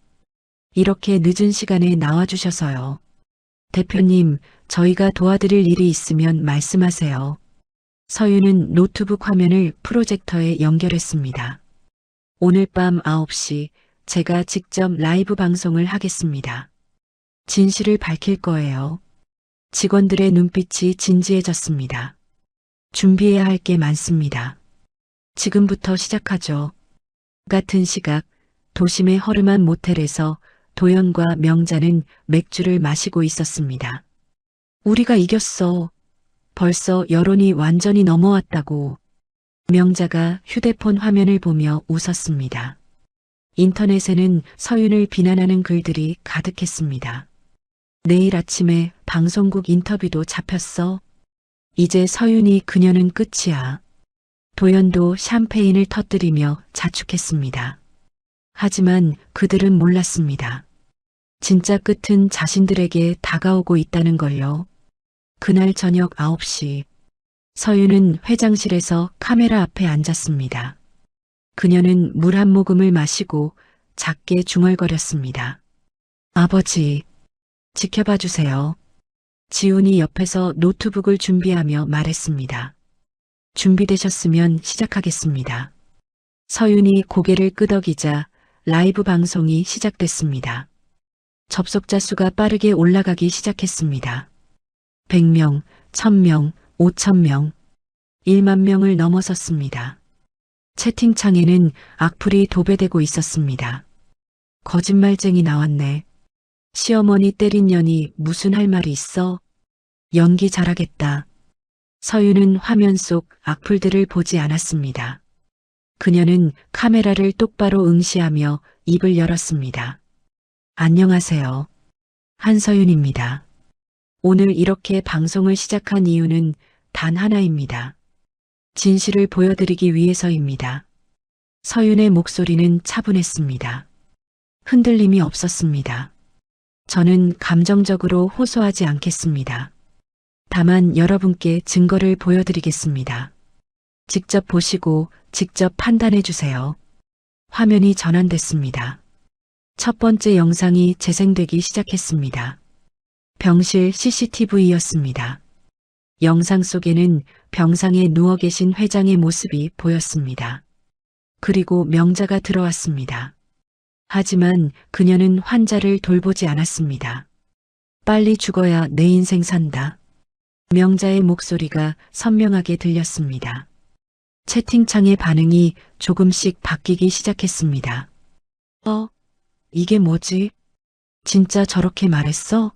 이렇게 늦은 시간에 나와주셔서요. 대표님, 저희가 도와드릴 일이 있으면 말씀하세요. 서윤은 노트북 화면을 프로젝터에 연결했습니다. 오늘 밤 9시 제가 직접 라이브 방송을 하겠습니다. 진실을 밝힐 거예요. 직원들의 눈빛이 진지해졌습니다. 준비해야 할 게 많습니다. 지금부터 시작하죠. 같은 시각 도심의 허름한 모텔에서 도연과 명자는 맥주를 마시고 있었습니다. 우리가 이겼어. 벌써 여론이 완전히 넘어왔다고. 명자가 휴대폰 화면을 보며 웃었습니다. 인터넷에는 서윤을 비난하는 글들이 가득했습니다. 내일 아침에 방송국 인터뷰도 잡혔어. 이제 서윤이 그녀는 끝이야. 도연도 샴페인을 터뜨리며 자축했습니다. 하지만 그들은 몰랐습니다. 진짜 끝은 자신들에게 다가오고 있다는 걸요. 그날 저녁 9시 서윤은 회장실에서 카메라 앞에 앉았습니다. 그녀는 물 한 모금을 마시고 작게 중얼거렸습니다. 아버지, 지켜봐 주세요. 지훈이 옆에서 노트북을 준비하며 말했습니다. 준비되셨으면 시작하겠습니다. 서윤이 고개를 끄덕이자 라이브 방송이 시작됐습니다. 접속자 수가 빠르게 올라가기 시작했습니다. 100명, 1000명, 5000명, 1만 명을 넘어섰습니다. 채팅창에는 악플이 도배되고 있었습니다. 거짓말쟁이 나왔네. 시어머니 때린 년이 무슨 할 말이 있어? 연기 잘하겠다. 서윤은 화면 속 악플들을 보지 않았습니다. 그녀는 카메라를 똑바로 응시하며 입을 열었습니다. 안녕하세요. 한서윤입니다. 오늘 이렇게 방송을 시작한 이유는 단 하나입니다. 진실을 보여드리기 위해서입니다. 서윤의 목소리는 차분했습니다. 흔들림이 없었습니다. 저는 감정적으로 호소하지 않겠습니다. 다만 여러분께 증거를 보여드리겠습니다. 직접 보시고 직접 판단해 주세요. 화면이 전환됐습니다. 첫 번째 영상이 재생되기 시작했습니다. 병실 CCTV였습니다. 영상 속에는 병상에 누워 계신 회장의 모습이 보였습니다. 그리고 명자가 들어왔습니다. 하지만 그녀는 환자를 돌보지 않았습니다. 빨리 죽어야 내 인생 산다. 명자의 목소리가 선명하게 들렸습니다. 채팅창의 반응이 조금씩 바뀌기 시작했습니다. 이게 뭐지? 진짜 저렇게 말했어?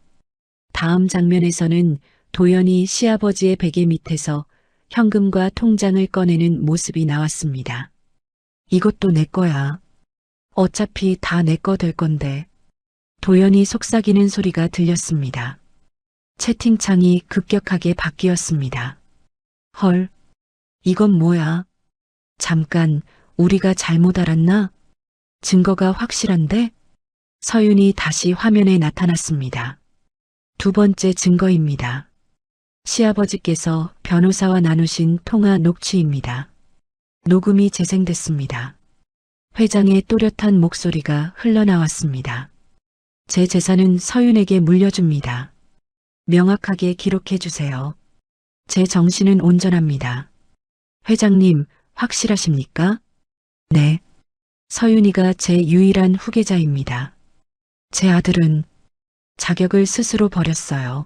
다음 장면에서는 도연이 시아버지의 베개 밑에서 현금과 통장을 꺼내는 모습이 나왔습니다. 이것도 내 거야. 어차피 다 내 거 될 건데. 도연이 속삭이는 소리가 들렸습니다. 채팅창이 급격하게 바뀌었습니다. 헐, 이건 뭐야? 잠깐, 우리가 잘못 알았나? 증거가 확실한데? 서윤이 다시 화면에 나타났습니다. 두 번째 증거입니다. 시아버지께서 변호사와 나누신 통화 녹취입니다. 녹음이 재생됐습니다. 회장의 또렷한 목소리가 흘러나왔습니다. 제 재산은 서윤에게 물려줍니다. 명확하게 기록해 주세요. 제 정신은 온전합니다. 회장님, 확실하십니까? 네. 서윤이가 제 유일한 후계자입니다. 제 아들은 자격을 스스로 버렸어요.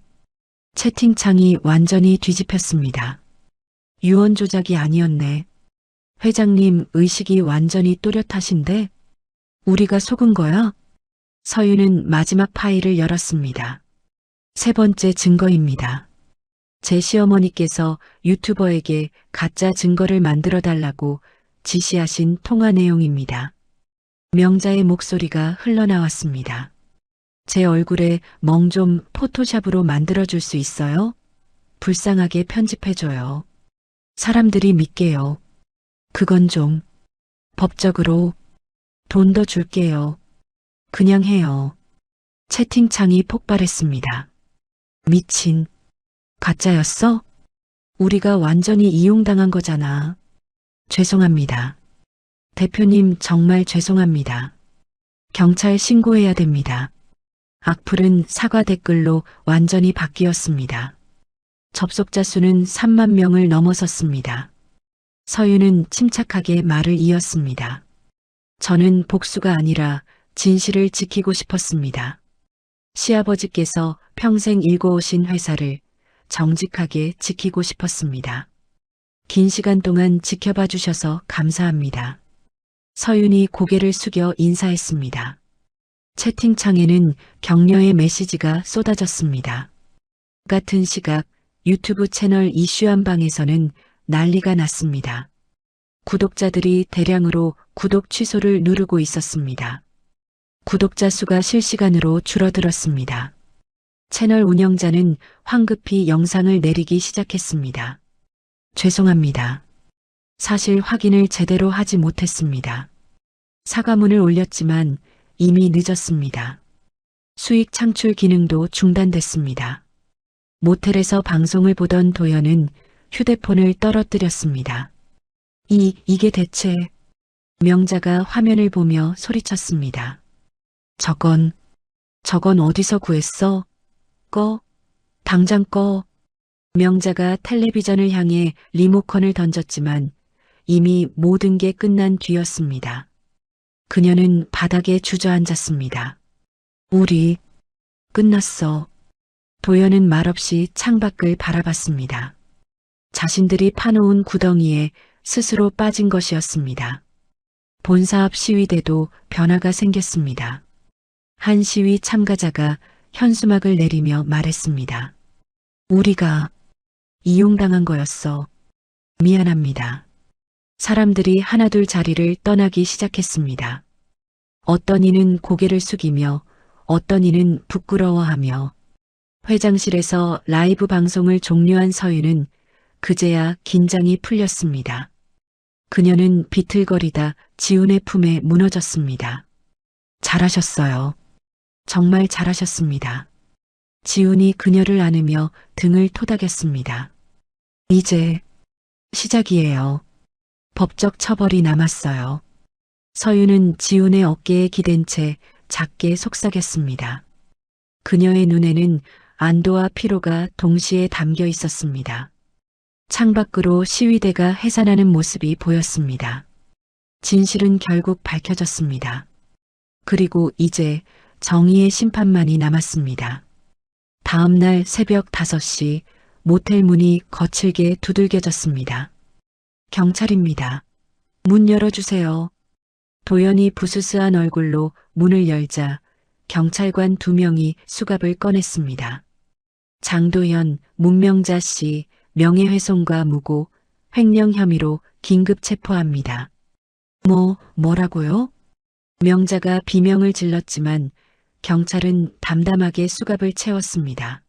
채팅창이 완전히 뒤집혔습니다. 유언 조작이 아니었네. 회장님 의식이 완전히 또렷하신데 우리가 속은 거야? 서윤은 마지막 파일을 열었습니다. 세 번째 증거입니다. 제 시어머니께서 유튜버에게 가짜 증거를 만들어 달라고 지시하신 통화 내용입니다. 명자의 목소리가 흘러나왔습니다. 제 얼굴에 멍 좀 포토샵으로 만들어줄 수 있어요? 불쌍하게 편집해줘요. 사람들이 믿게요. 그건 좀 법적으로 돈 더 줄게요. 그냥 해요. 채팅창이 폭발했습니다. 미친. 가짜였어? 우리가 완전히 이용당한 거잖아. 죄송합니다. 대표님 정말 죄송합니다. 경찰 신고해야 됩니다. 악플은 사과 댓글로 완전히 바뀌었습니다. 접속자 수는 3만 명을 넘어섰습니다. 서윤은 침착하게 말을 이었습니다. 저는 복수가 아니라 진실을 지키고 싶었습니다. 시아버지께서 평생 일궈오신 회사를 정직하게 지키고 싶었습니다. 긴 시간 동안 지켜봐 주셔서 감사합니다. 서윤이 고개를 숙여 인사했습니다. 채팅창에는 격려의 메시지가 쏟아졌습니다. 같은 시각 유튜브 채널 이슈한방에서는 난리가 났습니다. 구독자들이 대량으로 구독 취소를 누르고 있었습니다. 구독자 수가 실시간으로 줄어들었습니다. 채널 운영자는 황급히 영상을 내리기 시작했습니다. 죄송합니다. 사실 확인을 제대로 하지 못했습니다. 사과문을 올렸지만 이미 늦었습니다. 수익 창출 기능도 중단됐습니다. 모텔에서 방송을 보던 도연은 휴대폰을 떨어뜨렸습니다. 이게 대체... 명자가 화면을 보며 소리쳤습니다. 저건 어디서 구했어? 꺼. 당장 꺼. 명자가 텔레비전을 향해 리모컨을 던졌지만 이미 모든 게 끝난 뒤였습니다. 그녀는 바닥에 주저앉았습니다. 우리 끝났어. 도연은 말없이 창밖을 바라봤습니다. 자신들이 파놓은 구덩이에 스스로 빠진 것이었습니다. 본사앞 시위대도 변화가 생겼습니다. 한 시위 참가자가 현수막을 내리며 말했습니다. 우리가 이용당한 거였어. 미안합니다. 사람들이 하나둘 자리를 떠나기 시작했습니다. 어떤 이는 고개를 숙이며 어떤 이는 부끄러워하며 회장실에서 라이브 방송을 종료한 서윤은 그제야 긴장이 풀렸습니다. 그녀는 비틀거리다 지훈의 품에 무너졌습니다. 잘하셨어요. 정말 잘하셨습니다. 지훈이 그녀를 안으며 등을 토닥였습니다. 이제 시작이에요. 법적 처벌이 남았어요. 서윤은 지훈의 어깨에 기댄 채 작게 속삭였습니다. 그녀의 눈에는 안도와 피로가 동시에 담겨 있었습니다. 창밖으로 시위대가 해산하는 모습이 보였습니다. 진실은 결국 밝혀졌습니다. 그리고 이제 정의의 심판만이 남았습니다. 다음 날 새벽 5시 모텔 문이 거칠게 두들겨졌습니다. 경찰입니다. 문 열어주세요. 도연이 부스스한 얼굴로 문을 열자 경찰관 2명이 수갑을 꺼냈습니다. 장도연, 문명자 씨, 명예훼손과 무고, 횡령 혐의로 긴급 체포합니다. 뭐라고요? 명자가 비명을 질렀지만 경찰은 담담하게 수갑을 채웠습니다.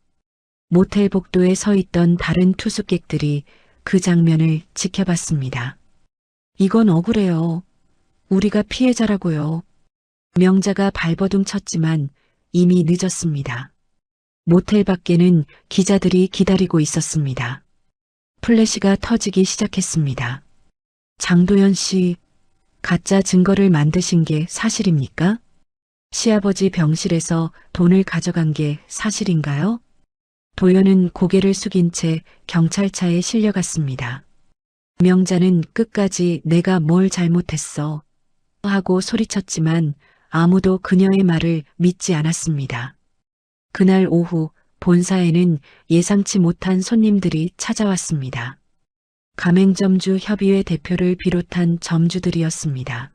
모텔 복도에 서 있던 다른 투숙객들이 그 장면을 지켜봤습니다. 이건 억울해요. 우리가 피해자라고요. 명자가 발버둥 쳤지만 이미 늦었습니다. 모텔 밖에는 기자들이 기다리고 있었습니다. 플래시가 터지기 시작했습니다. 장도연 씨, 가짜 증거를 만드신 게 사실입니까? 시아버지 병실에서 돈을 가져간 게 사실인가요? 도연은 고개를 숙인 채 경찰차에 실려갔습니다. 명자는 끝까지 내가 뭘 잘못했어 하고 소리쳤지만 아무도 그녀의 말을 믿지 않았습니다. 그날 오후 본사에는 예상치 못한 손님들이 찾아왔습니다. 가맹점주 협의회 대표를 비롯한 점주들이었습니다.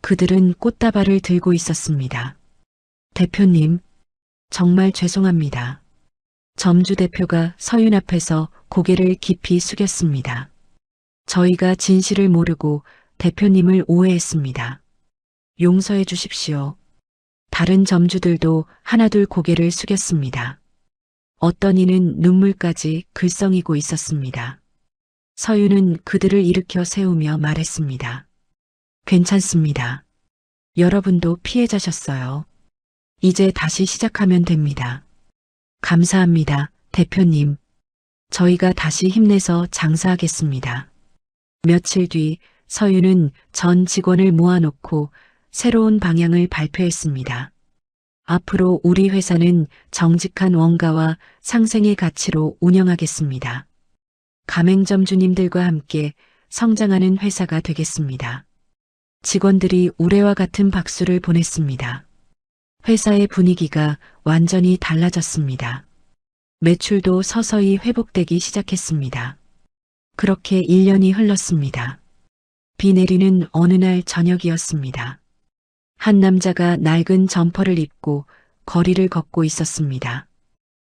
그들은 꽃다발을 들고 있었습니다. 대표님, 정말 죄송합니다. 점주 대표가 서윤 앞에서 고개를 깊이 숙였습니다. 저희가 진실을 모르고 대표님을 오해했습니다. 용서해 주십시오. 다른 점주들도 하나둘 고개를 숙였습니다. 어떤 이는 눈물까지 글썽이고 있었습니다. 서윤은 그들을 일으켜 세우며 말했습니다. 괜찮습니다. 여러분도 피해자셨어요. 이제 다시 시작하면 됩니다. 감사합니다, 대표님. 저희가 다시 힘내서 장사하겠습니다. 며칠 뒤 서윤은 전 직원을 모아놓고 새로운 방향을 발표했습니다. 앞으로 우리 회사는 정직한 원가와 상생의 가치로 운영하겠습니다. 가맹점주님들과 함께 성장하는 회사가 되겠습니다. 직원들이 우레와 같은 박수를 보냈습니다. 회사의 분위기가 완전히 달라졌습니다. 매출도 서서히 회복되기 시작했습니다. 그렇게 1년이 흘렀습니다. 비 내리는 어느 날 저녁이었습니다. 한 남자가 낡은 점퍼를 입고 거리를 걷고 있었습니다.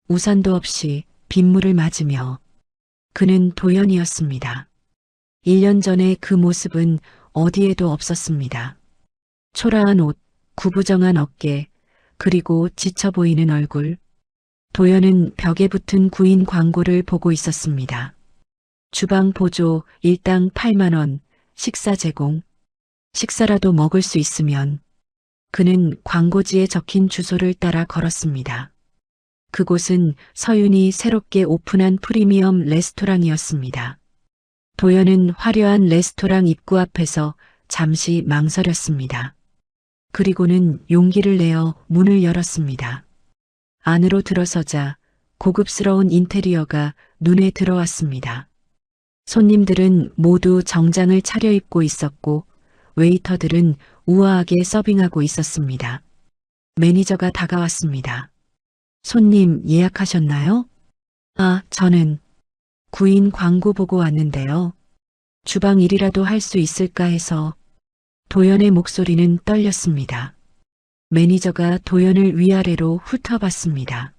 우산도 없이 빗물을 맞으며 그는 도연이었습니다. 1년 전에 그 모습은 어디에도 없었습니다. 초라한 옷, 구부정한 어깨, 그리고 지쳐 보이는 얼굴. 도연은 벽에 붙은 구인 광고를 보고 있었습니다. 주방 보조, 일당 8만 원, 식사 제공. 식사라도 먹을 수 있으면. 그는 광고지에 적힌 주소를 따라 걸었습니다. 그곳은 서윤이 새롭게 오픈한 프리미엄 레스토랑이었습니다. 도연은 화려한 레스토랑 입구 앞에서 잠시 망설였습니다. 그리고는 용기를 내어 문을 열었습니다. 안으로 들어서자 고급스러운 인테리어가 눈에 들어왔습니다. 손님들은 모두 정장을 차려입고 있었고 웨이터들은 우아하게 서빙하고 있었습니다. 매니저가 다가왔습니다. 손님 예약하셨나요? 아, 저는 구인 광고 보고 왔는데요. 주방 일이라도 할 수 있을까 해서. 도연의 목소리는 떨렸습니다. 매니저가 도연을 위아래로 훑어봤습니다.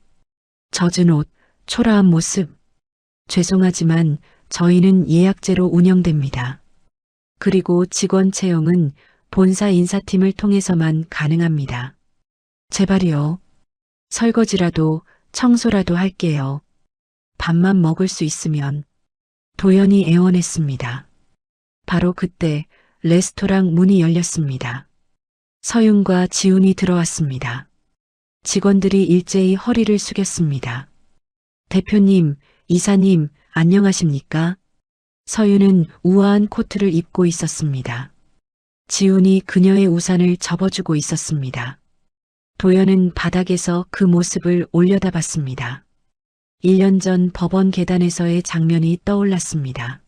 젖은 옷, 초라한 모습. 죄송하지만 저희는 예약제로 운영됩니다. 그리고 직원 채용은 본사 인사팀을 통해서만 가능합니다. 제발이요. 설거지라도 청소라도 할게요. 밥만 먹을 수 있으면. 도연이 애원했습니다. 바로 그때 레스토랑 문이 열렸습니다. 서윤과 지훈이 들어왔습니다. 직원들이 일제히 허리를 숙였습니다. 대표님, 이사님, 안녕하십니까? 서윤은 우아한 코트를 입고 있었습니다. 지훈이 그녀의 우산을 접어주고 있었습니다. 도연은 바닥에서 그 모습을 올려다봤습니다. 1년 전 법원 계단에서의 장면이 떠올랐습니다.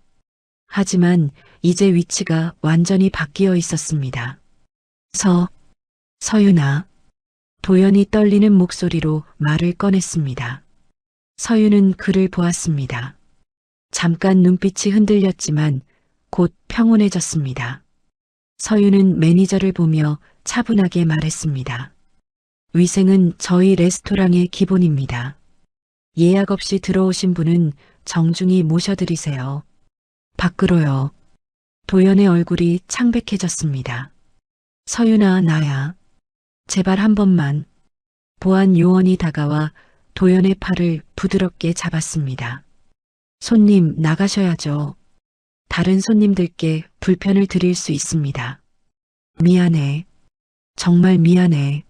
하지만 이제 위치가 완전히 바뀌어 있었습니다. 서윤아. 도연이 떨리는 목소리로 말을 꺼냈습니다. 서윤은 그를 보았습니다. 잠깐 눈빛이 흔들렸지만 곧 평온해졌습니다. 서윤은 매니저를 보며 차분하게 말했습니다. 위생은 저희 레스토랑의 기본입니다. 예약 없이 들어오신 분은 정중히 모셔드리세요. 밖으로요. 도연의 얼굴이 창백해졌습니다. 서윤아, 나야. 제발 한 번만. 보안 요원이 다가와 도연의 팔을 부드럽게 잡았습니다. 손님, 나가셔야죠. 다른 손님들께 불편을 드릴 수 있습니다. 미안해. 정말 미안해.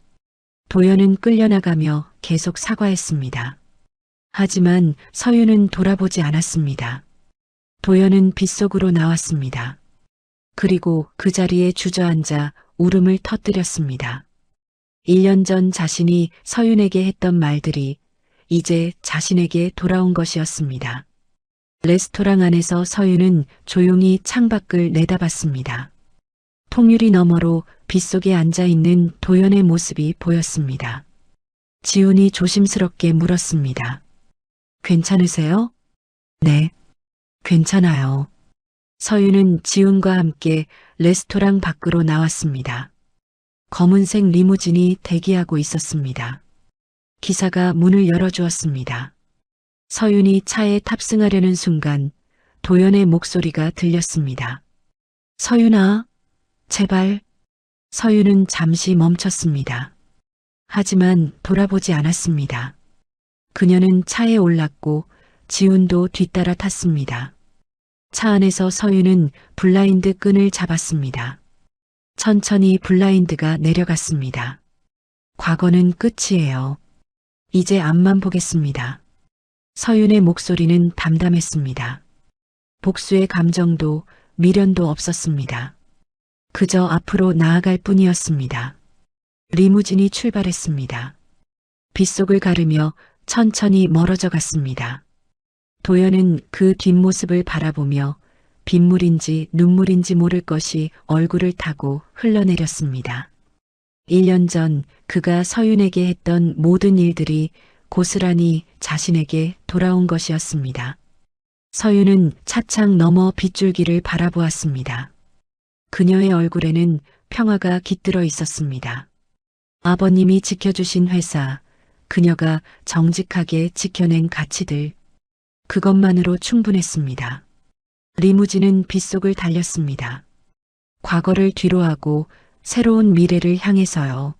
도연은 끌려나가며 계속 사과했습니다. 하지만 서윤은 돌아보지 않았습니다. 도연은 빗속으로 나왔습니다. 그리고 그 자리에 주저앉아 울음을 터뜨렸습니다. 1년 전 자신이 서윤에게 했던 말들이 이제 자신에게 돌아온 것이었습니다. 레스토랑 안에서 서윤은 조용히 창밖을 내다봤습니다. 통유리 너머로 빗속에 앉아있는 도연의 모습이 보였습니다. 지훈이 조심스럽게 물었습니다. 괜찮으세요? 네, 괜찮아요. 서윤은 지훈과 함께 레스토랑 밖으로 나왔습니다. 검은색 리무진이 대기하고 있었습니다. 기사가 문을 열어주었습니다. 서윤이 차에 탑승하려는 순간 도연의 목소리가 들렸습니다. 서윤아, 제발. 서윤은 잠시 멈췄습니다. 하지만 돌아보지 않았습니다. 그녀는 차에 올랐고 지훈도 뒤따라 탔습니다. 차 안에서 서윤은 블라인드 끈을 잡았습니다. 천천히 블라인드가 내려갔습니다. 과거는 끝이에요. 이제 앞만 보겠습니다. 서윤의 목소리는 담담했습니다. 복수의 감정도 미련도 없었습니다. 그저 앞으로 나아갈 뿐이었습니다. 리무진이 출발했습니다. 빗속을 가르며 천천히 멀어져 갔습니다. 도연은 그 뒷모습을 바라보며 빗물인지 눈물인지 모를 것이 얼굴을 타고 흘러내렸습니다. 1년 전 그가 서윤에게 했던 모든 일들이 고스란히 자신에게 돌아온 것이었습니다. 서윤은 차창 너머 빗줄기를 바라보았습니다. 그녀의 얼굴에는 평화가 깃들어 있었습니다. 아버님이 지켜주신 회사, 그녀가 정직하게 지켜낸 가치들, 그것만으로 충분했습니다. 리무진은 빗속을 달렸습니다. 과거를 뒤로하고 새로운 미래를 향해서요.